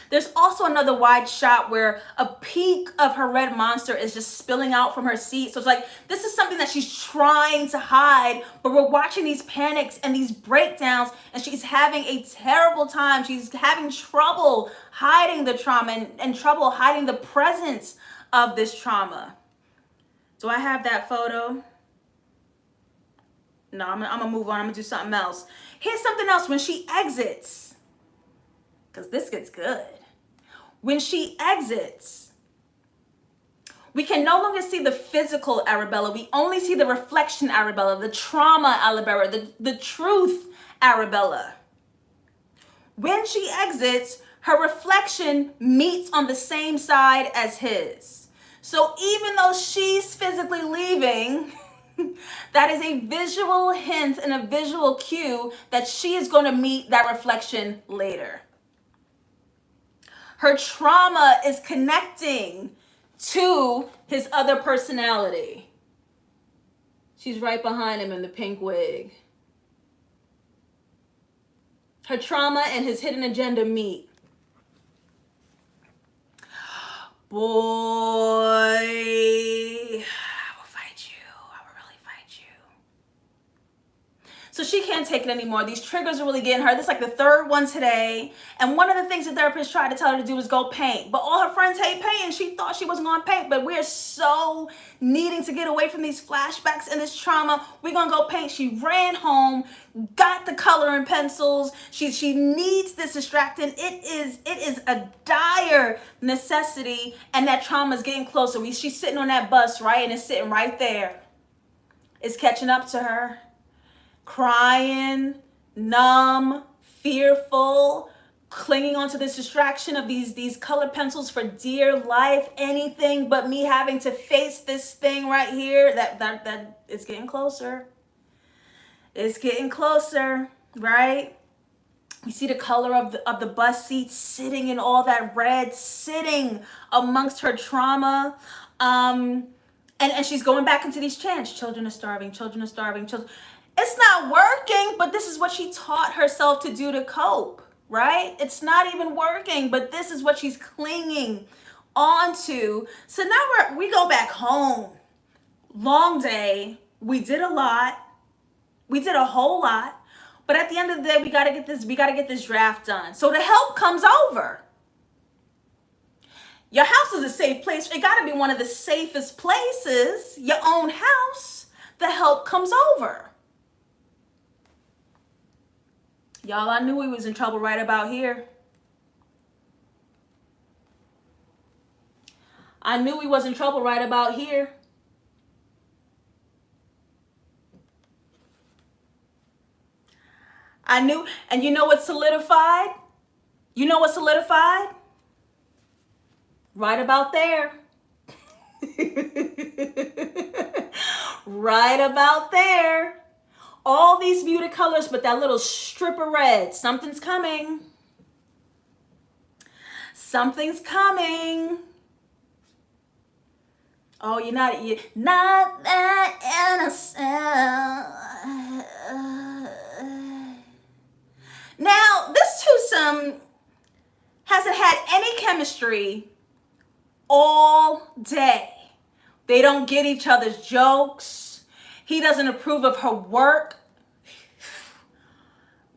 There's also another wide shot where a peak of her red monster is just spilling out from her seat. So it's like, this is something that she's trying to hide, but we're watching these panics and these breakdowns, and she's having a terrible time. She's having trouble hiding the trauma and trouble hiding the presence of this trauma. Do I have that photo? No, I'm gonna move on. I'm gonna do something else. Here's something else when she exits, because this gets good. When she exits, we can no longer see the physical Arabella. We only see the reflection Arabella, the trauma Arabella, the truth Arabella. When she exits, her reflection meets on the same side as his. So even though she's physically leaving, that is a visual hint and a visual cue that she is going to meet that reflection later. Her trauma is connecting to his other personality. She's right behind him in the pink wig. Her trauma and his hidden agenda meet. Boy, I will fight you. I will really fight you. So she can't take it anymore. These triggers are really getting her. This is like the third one today. And one of the things the therapist tried to tell her to do was go paint. But all her friends hate painting. She thought she wasn't going to paint. But we're so needing to get away from these flashbacks and this trauma. We're going to go paint. She ran home, got the color and pencils. She needs this distractant. It is a dire necessity. And that trauma is getting closer. She's sitting on that bus, right? And it's sitting right there. It's catching up to her. Crying, numb, fearful, clinging onto this distraction of these colored pencils for dear life, anything but me having to face this thing right here. That it's getting closer. It's getting closer, right? We see the color of the bus seat sitting in all that red, sitting amongst her trauma. And she's going back into these chants. Children are starving, children are starving, children. It's not working, but this is what she taught herself to do to cope, right? It's not even working, but this is what she's clinging onto. So now we go back home. Long day. We did a lot. We did a whole lot. But at the end of the day, we gotta get this draft done. So the help comes over. Your house is a safe place. It gotta be one of the safest places, your own house. The help comes over. Y'all, I knew we was in trouble right about here. I knew we was in trouble right about here. I knew, and you know what solidified? You know what solidified? Right about there. Right about there. All these muted colors, but that little strip of red. Something's coming. Something's coming. Oh, you're not that innocent. Now, this twosome hasn't had any chemistry all day. They don't get each other's jokes. He doesn't approve of her work.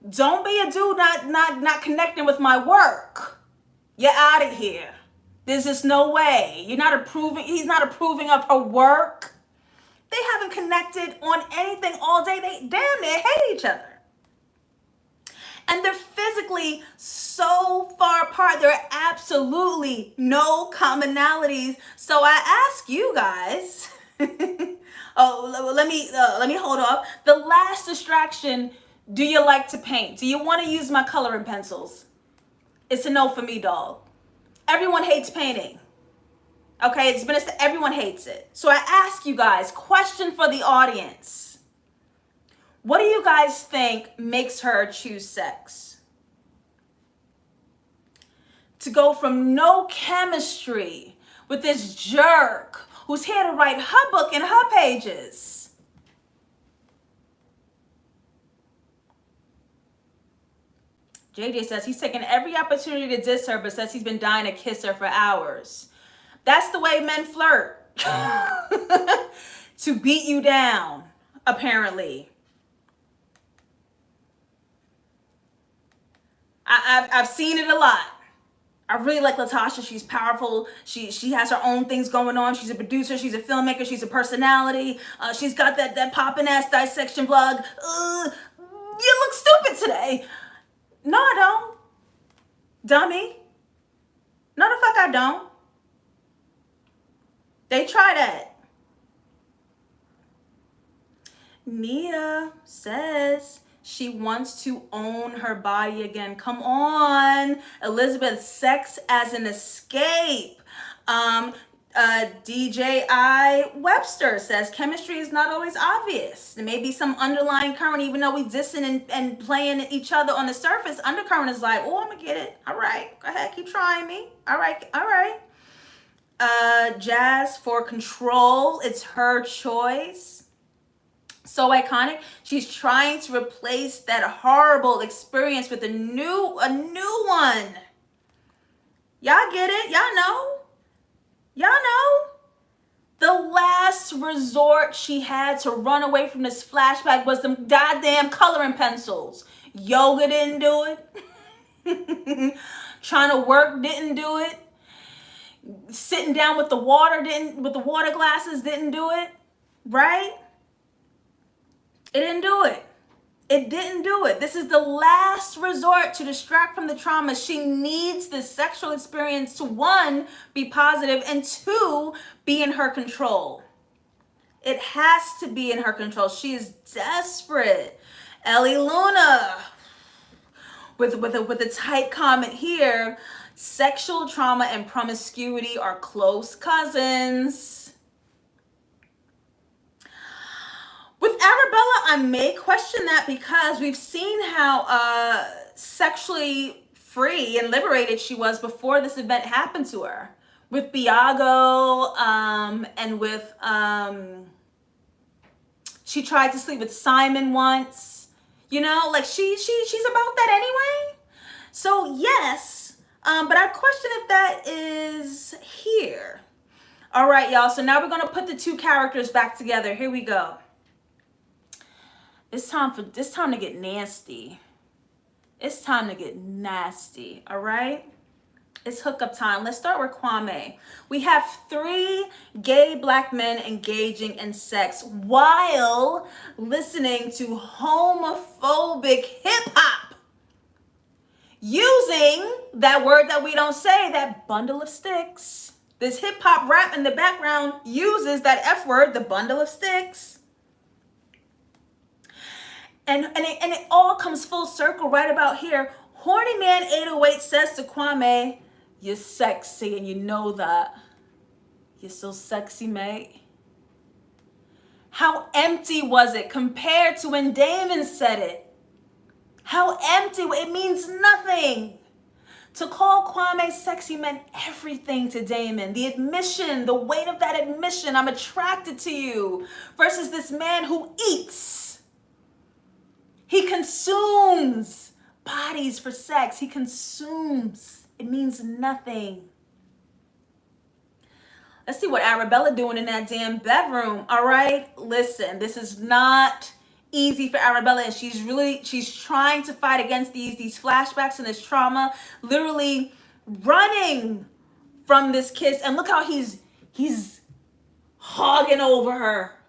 Don't be a dude not connecting with my work. You're out of here. There's just no way. He's not approving of her work. They haven't connected on anything all day. They damn near hate each other. And they're physically so far apart. There are absolutely no commonalities. So I ask you guys, let me hold off. The last distraction, do you like to paint? Do you want to use my coloring pencils? It's a no for me, dog. Everyone hates painting. Okay, everyone hates it. So I ask you guys, question for the audience. What do you guys think makes her choose sex? To go from no chemistry with this jerk who's here to write her book and her pages. JJ says he's taken every opportunity to diss her, but says he's been dying to kiss her for hours. That's the way men flirt. To beat you down, apparently. I've seen it a lot. I really like Latasha. She's powerful. She has her own things going on. She's a producer. She's a filmmaker. She's a personality. She's got that poppin' ass dissection vlog. You look stupid today. No, I don't. Dummy. No, the fuck I don't. They try that. Nia says she wants to own her body again. Come on. Elizabeth, sex as an escape. DJI Webster says chemistry is not always obvious. There may be some underlying current, even though we dissing and playing each other on the surface. Undercurrent is like, oh, I'm gonna get it. All right, go ahead, keep trying me. All right. Jazz for control. It's her choice. So iconic. She's trying to replace that horrible experience with a new one. Y'all get it? Y'all know? The last resort she had to run away from this flashback was them goddamn coloring pencils. Yoga didn't do it. Trying to work didn't do it. Sitting down with the water glasses didn't do it. Right? It didn't do it. It didn't do it. This is the last resort to distract from the trauma. She needs this sexual experience to, one, be positive, and two, be in her control. It has to be in her control. She is desperate. Ellie Luna with a tight comment here. Sexual trauma and promiscuity are close cousins. With Arabella, I may question that because we've seen how sexually free and liberated she was before this event happened to her. With Biago, and with, she tried to sleep with Simon once. You know, like she's about that anyway. So yes, but I question if that is here. All right, y'all. So now we're gonna put the two characters back together. Here we go. It's time to get nasty. It's time to get nasty, all right? It's hookup time. Let's start with Kwame. We have 3 gay black men engaging in sex while listening to homophobic hip-hop. Using that word that we don't say, that bundle of sticks. This hip-hop rap in the background uses that F word, the bundle of sticks. And it all comes full circle right about here. Horny Man 808 says to Kwame, "You're sexy and you know that. You're so sexy, mate." How empty was it compared to when Damon said it? How empty, it means nothing. To call Kwame sexy meant everything to Damon. The admission, the weight of that admission, I'm attracted to you, versus this man who eats. He consumes bodies for sex. He consumes. It means nothing. Let's see what Arabella doing in that damn bedroom. All right, listen, this is not easy for Arabella, and she's trying to fight against these flashbacks and this trauma, literally running from this kiss. And look how he's hogging over her,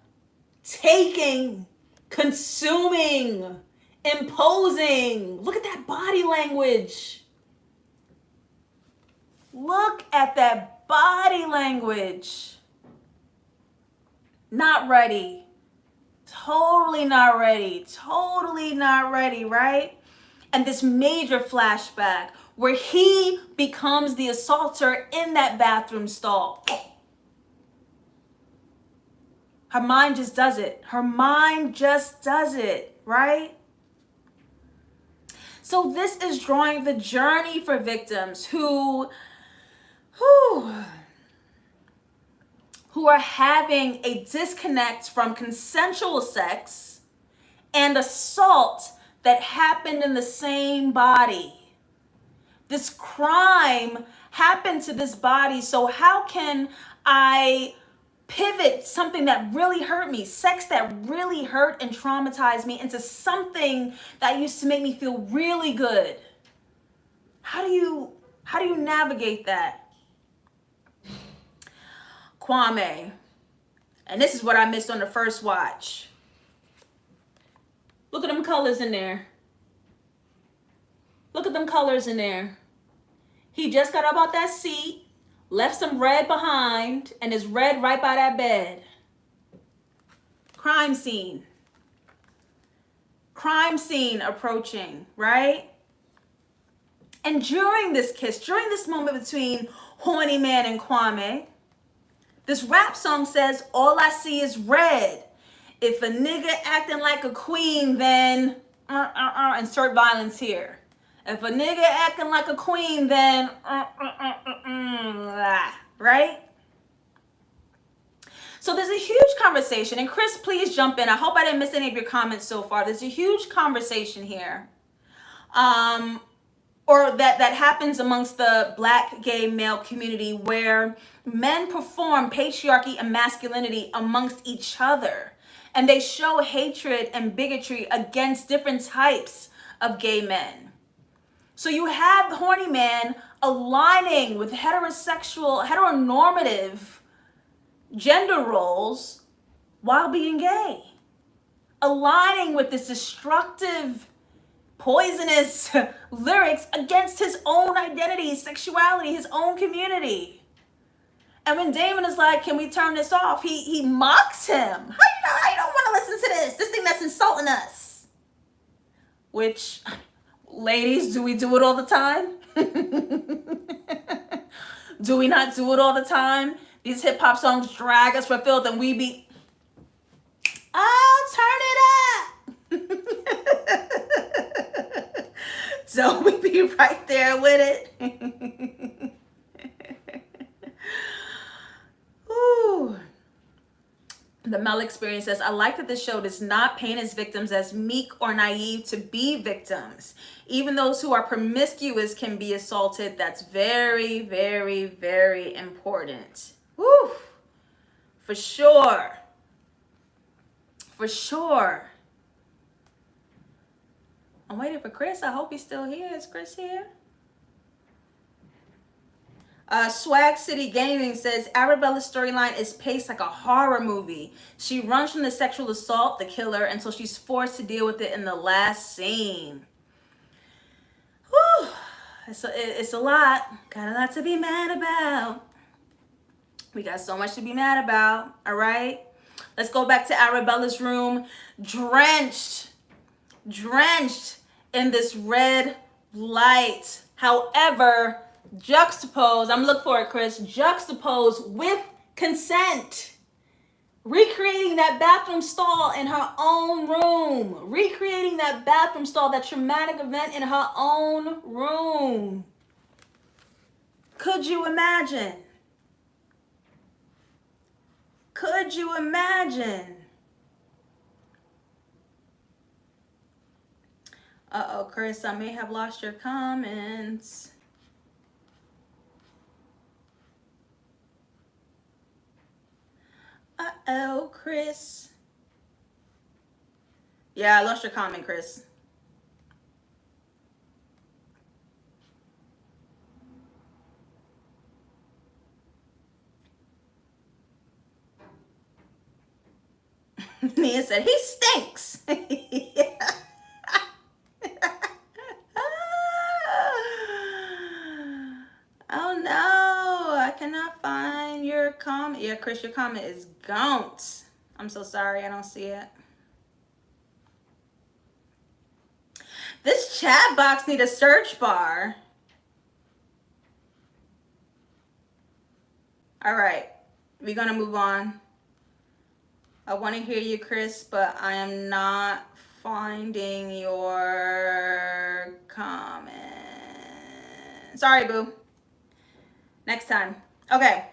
taking, consuming, imposing. Look at that body language. Look at that body language. Not ready. Totally not ready. Totally not ready, right? And this major flashback where he becomes the assaulter in that bathroom stall. Her mind just does it. Her mind just does it, right? So this is drawing the journey for victims who who are having a disconnect from consensual sex and assault that happened in the same body. This crime happened to this body, so how can I pivot something that really hurt me, sex that really hurt and traumatized me, into something that used to make me feel really good? How do you navigate that? Kwame, and this is what I missed on the first watch. Look at them colors in there. Look at them colors in there. He just got up out that seat, left some red behind, and is red right by that bed. Crime scene. Crime scene approaching, right? And during this kiss, during this moment between Horny Man and Kwame, this rap song says, all I see is red. If a nigga acting like a queen, then insert violence here. If a nigga acting like a queen, then right? So there's a huge conversation, and Chris, please jump in. I hope I didn't miss any of your comments so far. There's a huge conversation here. Or that happens amongst the Black gay male community, where men perform patriarchy and masculinity amongst each other. And they show hatred and bigotry against different types of gay men. So you have the Horny Man aligning with heteronormative gender roles while being gay. Aligning with this destructive, poisonous lyrics against his own identity, sexuality, his own community. And when Damon is like, can we turn this off? He mocks him. How you don't want to listen to this thing that's insulting us? Which, ladies, do we do it all the time? Do we not do it all the time? These hip hop songs drag us for filth and we be, oh, turn it up. So we be right there with it. Ooh. The Mel Experience says, I like that the show does not paint its victims as meek or naive to be victims. Even those who are promiscuous can be assaulted. That's very, very, very important. Woo! For sure. For sure. I'm waiting for Chris. I hope he's still here. Is Chris here? Swag City Gaming says, Arabella's storyline is paced like a horror movie. She runs from the sexual assault, the killer, until she's forced to deal with it in the last scene. Whew. It's a lot. Got a lot to be mad about. We got so much to be mad about. All right? Let's go back to Arabella's room. Drenched in this red light. However, juxtaposed, I'm looking for it, Chris, juxtaposed with consent. Recreating that bathroom stall in her own room. Recreating that bathroom stall, that traumatic event in her own room. Could you imagine? Could you imagine? Uh-oh, Chris, I may have lost your comments. Uh-oh, Chris. Yeah, I lost your comment, Chris. Nia said, he stinks. Oh no, I cannot find your comment. Yeah, Chris, your comment is gone. I'm so sorry, I don't see it. This chat box need a search bar. All right, we're gonna move on. I want to hear you, Chris, but I am not finding your comment. Sorry, boo. Next time. Okay.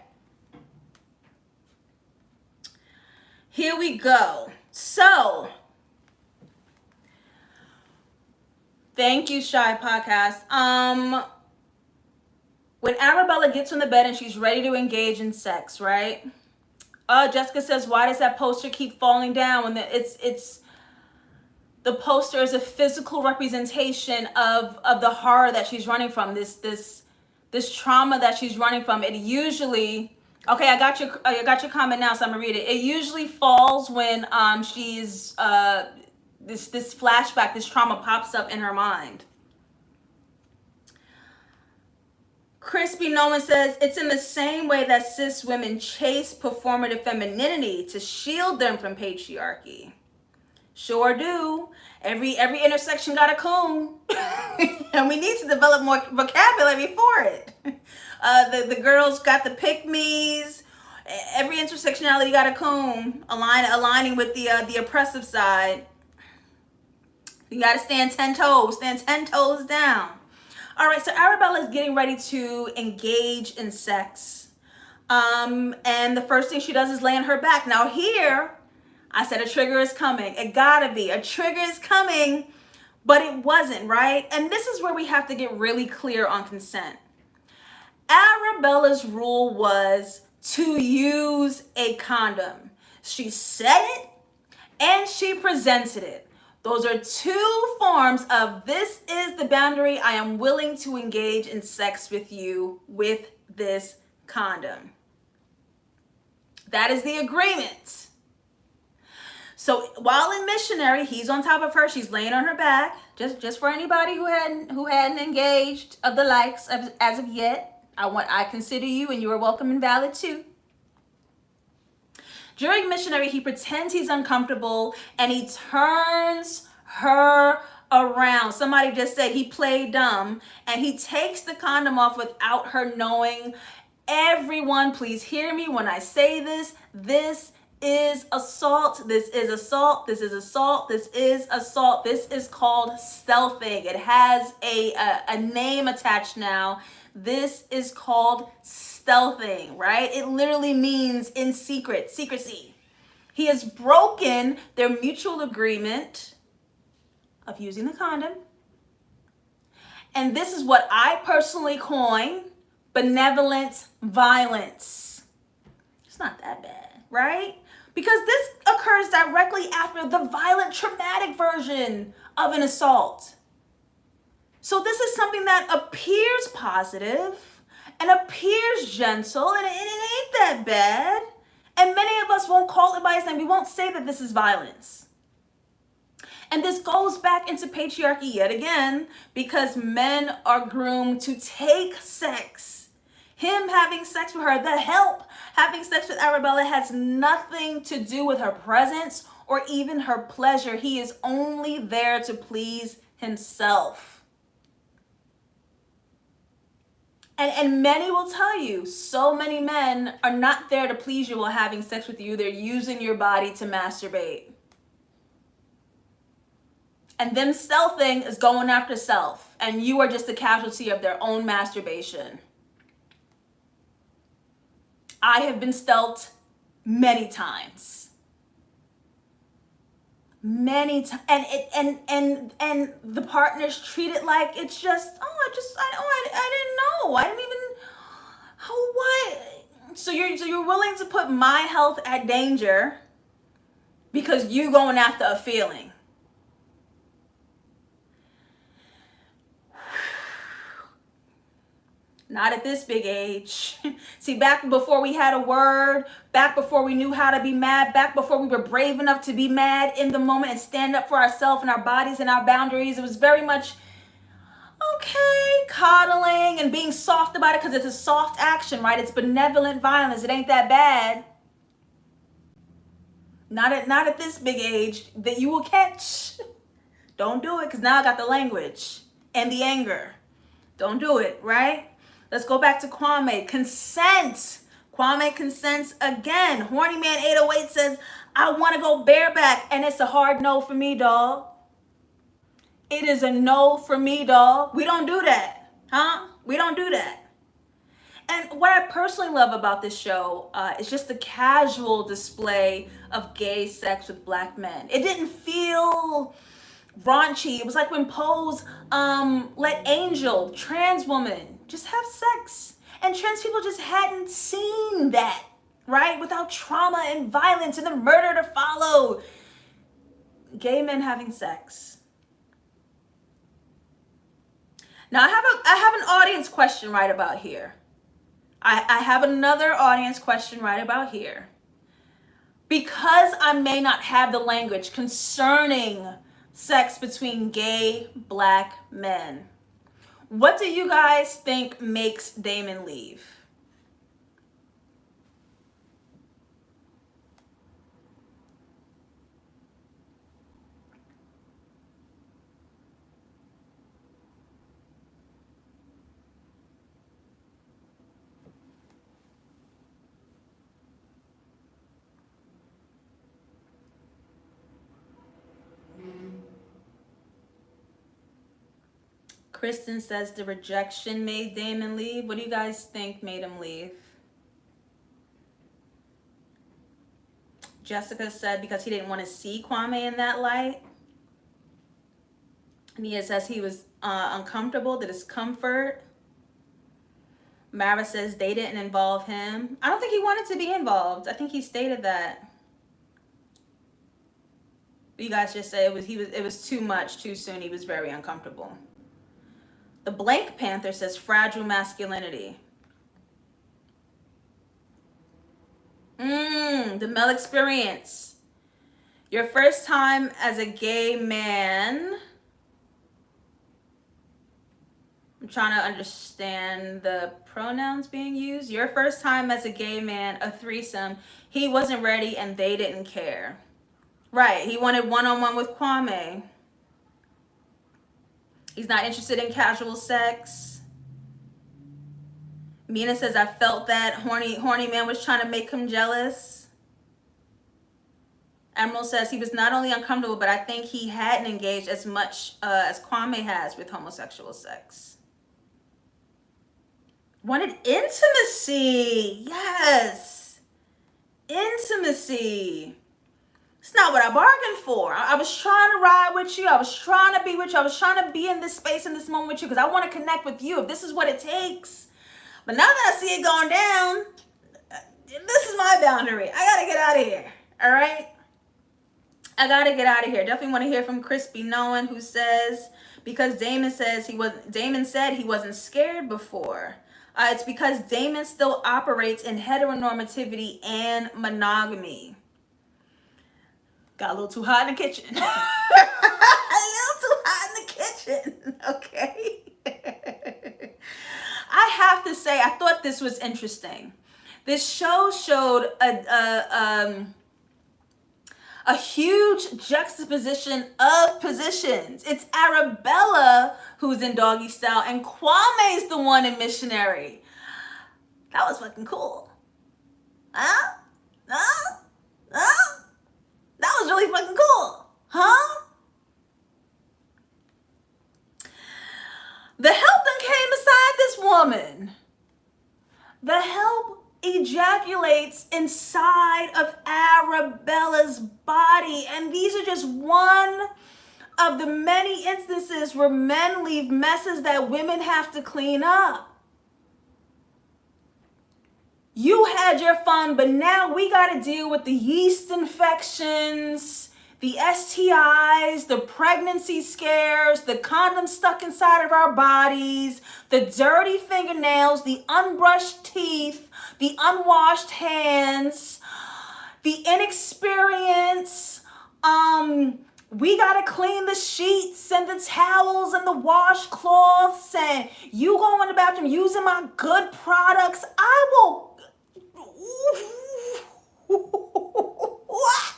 here we go. So, thank you, Shy Podcast. When Arabella gets on the bed and she's ready to engage in sex, right? Jessica says, why does that poster keep falling down? When it's the poster is a physical representation of the horror that she's running from, this trauma that she's running from. It usually, okay, I got your comment now, so I'm gonna read it. It usually falls when she's this flashback, this trauma pops up in her mind. Crispy Nolan says, it's in the same way that cis women chase performative femininity to shield them from patriarchy. Sure do. Every intersection got a coon. And we need to develop more vocabulary for it. The girls got the pick-me's. Every intersectionality got a coon. Aligning with the oppressive side. You got to stand 10 toes down. All right, so Arabella is getting ready to engage in sex. And the first thing she does is lay on her back. Now here, I said a trigger is coming. It gotta be. A trigger is coming, but it wasn't, right? And this is where we have to get really clear on consent. Arabella's rule was to use a condom. She said it and she presented it. Those are two forms of, this is the boundary. I am willing to engage in sex with you with this condom. That is the agreement. So while in missionary, he's on top of her. She's laying on her back. Just for anybody who hadn't engaged of the likes as of yet, I consider you, and you are welcome and valid too. During missionary, he pretends he's uncomfortable and he turns her around. Somebody just said he played dumb, and he takes the condom off without her knowing. Everyone, please hear me when I say this. This is assault. This is assault. This is assault. This is assault. This is called stealthing. It has a name attached now. This is called stealthing, right? It literally means in secret, secrecy. He has broken their mutual agreement of using the condom. And this is what I personally coin benevolent violence. It's not that bad, right? Because this occurs directly after the violent, traumatic version of an assault. So this is something that appears positive and appears gentle, and it ain't that bad. And many of us won't call it by its name. We won't say that this is violence. And this goes back into patriarchy yet again, because men are groomed to take sex. Him having sex with her, the help having sex with Arabella, has nothing to do with her presence or even her pleasure. He is only there to please himself. And many will tell you, so many men are not there to please you while having sex with you. They're using your body to masturbate. And them stealthing is going after self, and you are just a casualty of their own masturbation. I have been stealthed many times. Many times. And the partners treat it like it's just, I didn't know. I didn't even, what? So you're willing to put my health at danger because you going after a feeling. Not at this big age. See, back before we had a word, back before we knew how to be mad, back before we were brave enough to be mad in the moment and stand up for ourselves and our bodies and our boundaries, it was very much, okay, coddling and being soft about it because it's a soft action, right? It's benevolent violence. It ain't that bad. Not at this big age that you will catch. Don't do it, because now I got the language and the anger. Don't do it, right? Let's go back to Kwame. Consent. Kwame consents again. Horny Man 808 says, I want to go bareback. And it's a hard no for me, dog. It is a no for me, dog. We don't do that. Huh? We don't do that. And what I personally love about this show is just the casual display of gay sex with black men. It didn't feel raunchy. It was like when Pose let Angel, trans woman, just have sex. And trans people just hadn't seen that, right? Without trauma and violence and the murder to follow. Gay men having sex. Now I have an audience question right about here. I have another audience question right about here. Because I may not have the language concerning sex between gay black men, what do you guys think makes Damon leave? Kristen says the rejection made Damon leave. What do you guys think made him leave? Jessica said because he didn't want to see Kwame in that light. Nia says he was uncomfortable, the discomfort. Mara says they didn't involve him. I don't think he wanted to be involved. I think he stated that. You guys just said it was too much too soon. He was very uncomfortable. The Blank Panther says fragile masculinity. The Mel experience. Your first time as a gay man. I'm trying to understand the pronouns being used. Your first time as a gay man, a threesome. He wasn't ready and they didn't care. Right, he wanted one-on-one with Kwame. He's not interested in casual sex. Mina says, I felt that horny man was trying to make him jealous. Emerald says he was not only uncomfortable, but I think he hadn't engaged as much as Kwame has with homosexual sex. Wanted intimacy. Yes. Intimacy. It's not what I bargained for. I was trying to ride with you. I was trying to be with you. I was trying to be in this space, in this moment with you, because I want to connect with you if this is what it takes. But now that I see it going down, this is my boundary. I got to get out of here. All right? I got to get out of here. Definitely want to hear from Crispy Nolan, who says, because Damon said he wasn't scared before. It's because Damon still operates in heteronormativity and monogamy. Got a little too hot in the kitchen. A little too hot in the kitchen. Okay. I have to say, I thought this was interesting. This show showed a huge juxtaposition of positions. It's Arabella who's in doggy style and Kwame's the one in missionary. That was fucking cool. Huh? Huh? Huh? That was really fucking cool. Huh? The help then came beside this woman. The help ejaculates inside of Arabella's body. And these are just one of the many instances where men leave messes that women have to clean up. You had your fun, but now we got to deal with the yeast infections, the STIs, the pregnancy scares, the condoms stuck inside of our bodies, the dirty fingernails, the unbrushed teeth, the unwashed hands, the inexperience. We got to clean the sheets and the towels and the washcloths, and you go in the bathroom using my good products. I will... What?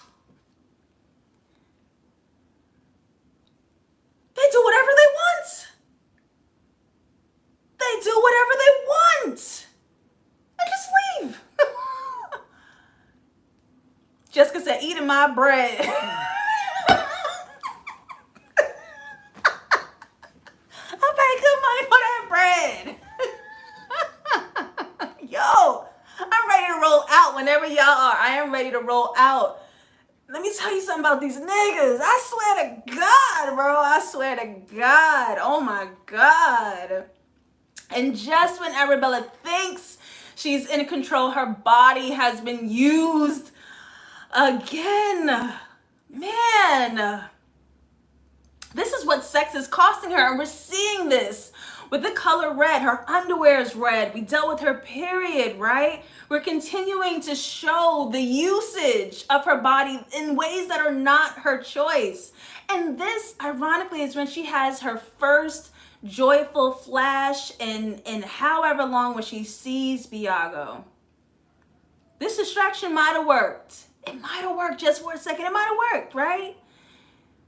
They do whatever they want. They do whatever they want. And just leave. Jessica said, eating my bread. I paid good money for that bread. ready to roll out. Let me tell you something about these niggas. I swear to God, bro. I swear to God. Oh my God. And just when Arabella thinks she's in control, her body has been used again. Man, this is what sex is costing her, and we're seeing this with the color red. Her underwear is red. We dealt with her period, right? We're continuing to show the usage of her body in ways that are not her choice. And this, ironically, is when she has her first joyful flash in however long when she sees Biago. This distraction might have worked. It might have worked just for a second. It might have worked, right?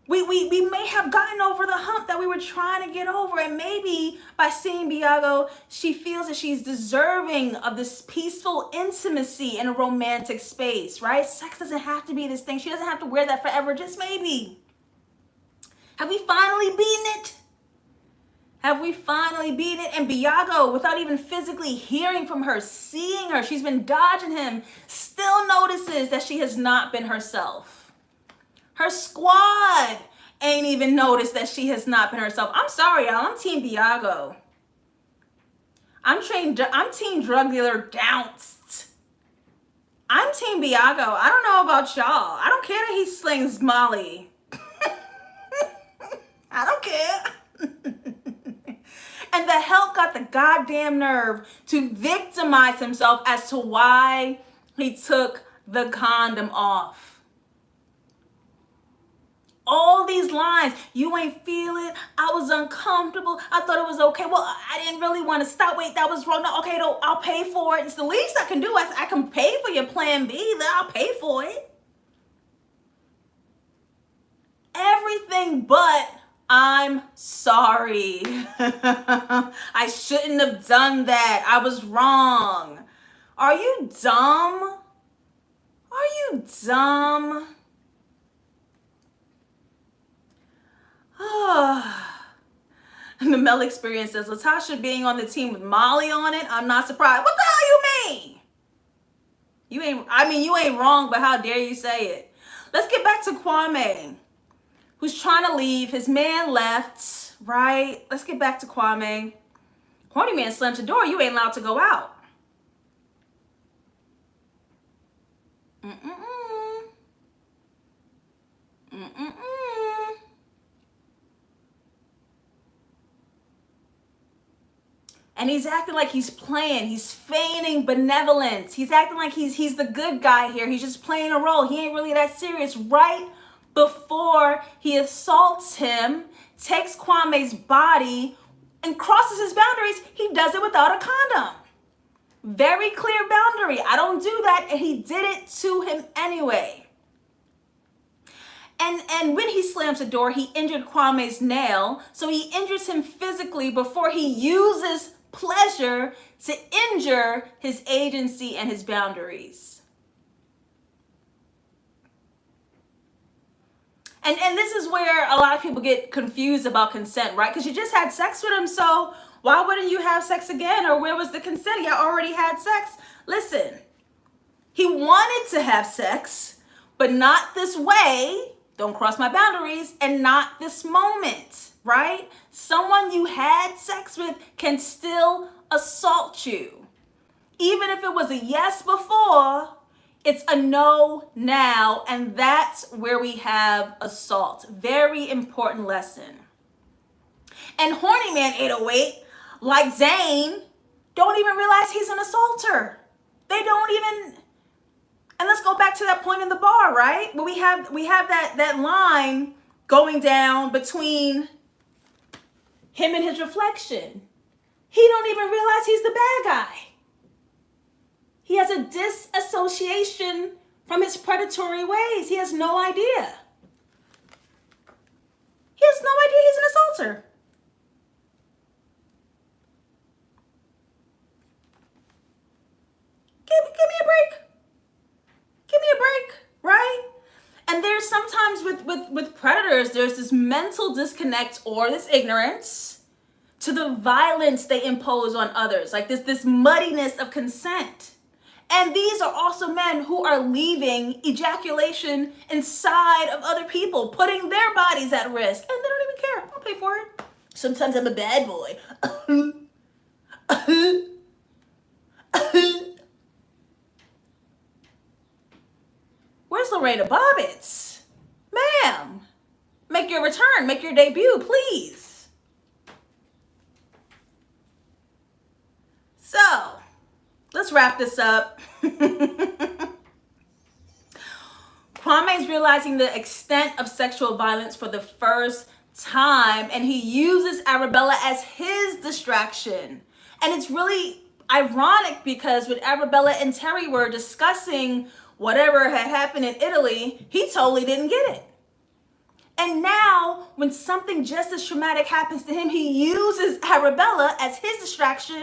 We may have gotten over the hump that we were trying to get over, and maybe by seeing Biago, she feels that she's deserving of this peaceful intimacy in a romantic space, right? Sex doesn't have to be this thing. She doesn't have to wear that forever, just maybe. Have we finally beaten it? Have we finally beaten it? And Biago, without even physically hearing from her, seeing her, she's been dodging him, still notices that she has not been herself. Her squad ain't even noticed that she has not been herself. I'm sorry, y'all. I'm Team Biago. I'm Team Drug Dealer Dounced. I'm Team Biago. I don't know about y'all. I don't care that he slings Molly. I don't care. And the help got the goddamn nerve to victimize himself as to why he took the condom off. All these lines, you ain't feel it, I was uncomfortable, I thought it was okay, well, I didn't really want to stop, wait, that was wrong, no, okay, no, I'll pay for it. It's the least I can do. I can pay for your plan B, then I'll pay for it. Everything but, I'm sorry. I shouldn't have done that. I was wrong. Are you dumb? Are you dumb? And the Mel experience says, Latasha being on the team with Molly on it, I'm not surprised. What the hell you mean? You ain't wrong, but how dare you say it? Let's get back to Kwame, who's trying to leave. His man left, right? Let's get back to Kwame. Horny man slams the door. You ain't allowed to go out. And he's acting like he's playing. He's feigning benevolence. He's acting like he's the good guy here. He's just playing a role. He ain't really that serious. Right before he assaults him, takes Kwame's body, and crosses his boundaries, he does it without a condom. Very clear boundary. I don't do that, and he did it to him anyway. And when he slams the door, he injured Kwame's nail, so he injures him physically before he uses pleasure to injure his agency and his boundaries. And this is where a lot of people get confused about consent, right? Because you just had sex with him, so why wouldn't you have sex again? Or where was the consent? You already had sex. Listen, he wanted to have sex, but not this way. Don't cross my boundaries, and not this moment, right? Someone you had sex with can still assault you. Even if it was a yes before, it's a no now, and that's where we have assault. Very important lesson. And horny man 808, like Zane, don't even realize he's an assaulter. They don't even. And let's go back to that point in the bar, right? Where we have that line going down between him and his reflection. He don't even realize he's the bad guy. He has a disassociation from his predatory ways. He has no idea. He has no idea he's an assaulter. Give me a break. Give me a break, right? And there's sometimes with predators, there's this mental disconnect or this ignorance to the violence they impose on others. Like this muddiness of consent. And these are also men who are leaving ejaculation inside of other people, putting their bodies at risk. And they don't even care. I'll pay for it. Sometimes I'm a bad boy. Where's Lorena Bobbitt? Ma'am, make your return, make your debut, please. So, let's wrap this up. Kwame's realizing the extent of sexual violence for the first time, and he uses Arabella as his distraction. And it's really ironic because when Arabella and Terry were discussing whatever had happened in Italy, he totally didn't get it. And now, when something just as traumatic happens to him, he uses Arabella as his distraction,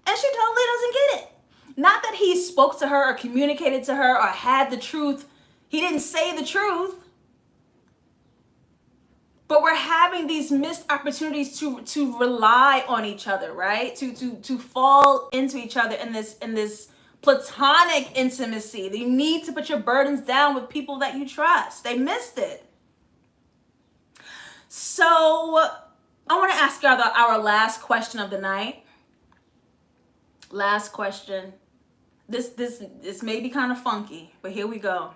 and she totally doesn't get it. Not that he spoke to her or communicated to her or had the truth. He didn't say the truth. But we're having these missed opportunities to rely on each other, right? To fall into each other in this platonic intimacy. You need to put your burdens down with people that you trust. They missed it. So I want to ask y'all our last question of the night. Last question. This may be kind of funky, but here we go.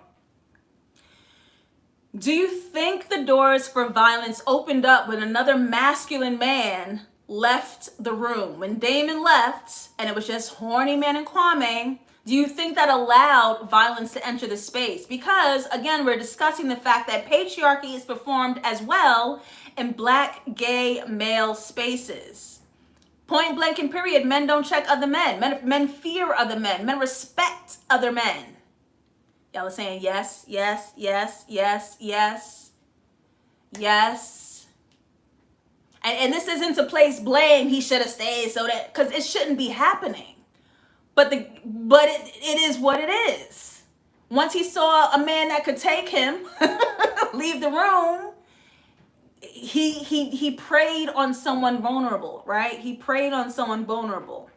Do you think the doors for violence opened up when another masculine man left the room? When Damon left and it was just horny man and Kwame, do you think that allowed violence to enter the space? Because, again, we're discussing the fact that patriarchy is performed as well in Black, gay, male spaces. Point blank and period, men don't check other men. Men fear other men. Men respect other men. Y'all are saying yes, yes, yes, yes, yes, yes. And this isn't to place blame. He should have stayed so that, because it shouldn't be happening. But it is what it is. Once he saw a man that could take him, leave the room, he preyed on someone vulnerable, right? He preyed on someone vulnerable.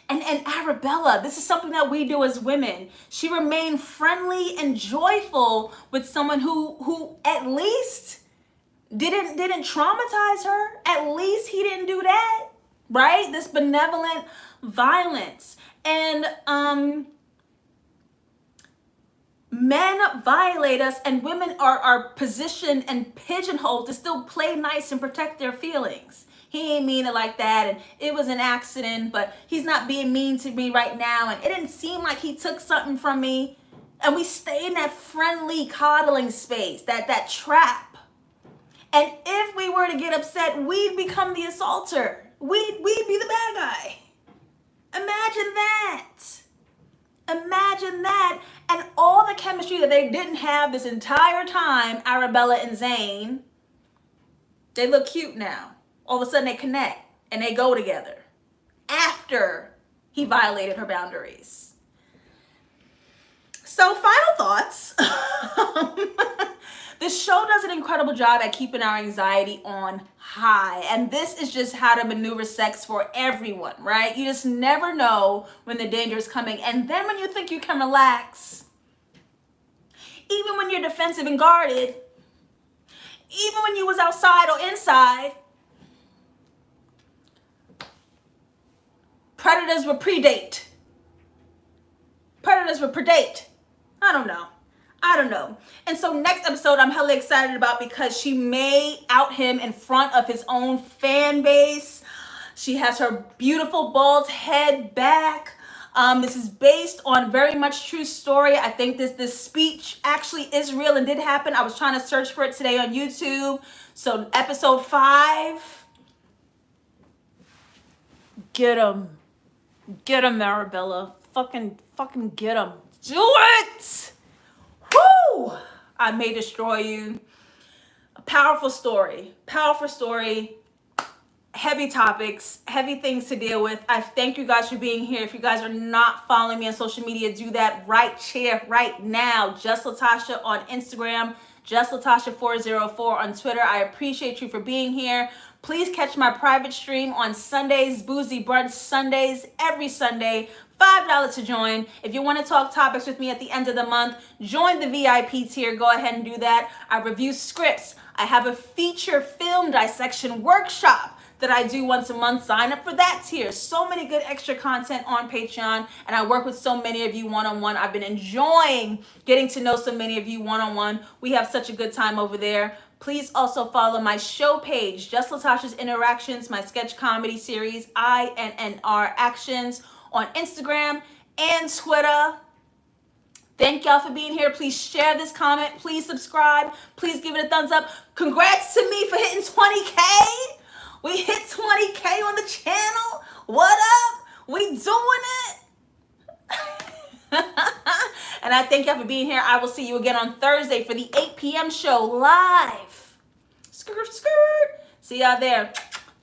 And Arabella, this is something that we do as women. She remained friendly and joyful with someone who at least didn't traumatize her. At least he didn't do that, right? This benevolent violence. And men violate us, and women are positioned and pigeonholed to still play nice and protect their feelings. He ain't mean it like that, and it was an accident, but he's not being mean to me right now, and it didn't seem like he took something from me. And we stay in that friendly coddling space, that trap. And if we were to get upset, we'd become the assaulter. We'd be the bad guy. Imagine that. Imagine that. And all the chemistry that they didn't have this entire time, Arabella and Zane, they look cute now. All of a sudden they connect and they go together after he violated her boundaries. So final thoughts. This show does an incredible job at keeping our anxiety on high. And this is just how to maneuver sex for everyone, right? You just never know when the danger is coming. And then when you think you can relax, even when you're defensive and guarded, even when you was outside or inside, predators will predate. Predators will predate. I don't know. And so next episode I'm hella excited about because she may out him in front of his own fan base. She has her beautiful bald head back. This is based on very much true story. I think this speech actually is real and did happen. I was trying to search for it today on YouTube. So episode 5. Get him. Get him, Arabella. Fucking get him. Do it! Woo! I may destroy you. A powerful story. Heavy topics, heavy things to deal with. I thank you guys for being here. If you guys are not following me on social media, do that right now. JustLatasha on Instagram, JustLatasha404 on Twitter. I appreciate you for being here. Please catch my private stream on Sundays, Boozy Brunch Sundays, every Sunday. $5 to join. If you want to talk topics with me at the end of the month, join the VIP tier. Go ahead and do that. I review scripts. I have a feature film dissection workshop that I do once a month. Sign up for that tier. So many good extra content on Patreon, and I work with so many of you one-on-one. I've been enjoying getting to know so many of you one-on-one. We have such a good time over there. Please also follow my show page, Just Latasha's Interactions, my sketch comedy series, INNR Actions, on Instagram and Twitter. Thank y'all for being here. Please share this comment. Please subscribe. Please give it a thumbs up. Congrats to me for hitting 20K. We hit 20K on the channel. What up? We doing it. And I thank y'all for being here. I will see you again on Thursday for the 8 p.m. show live. Skirt, skirt. See y'all there.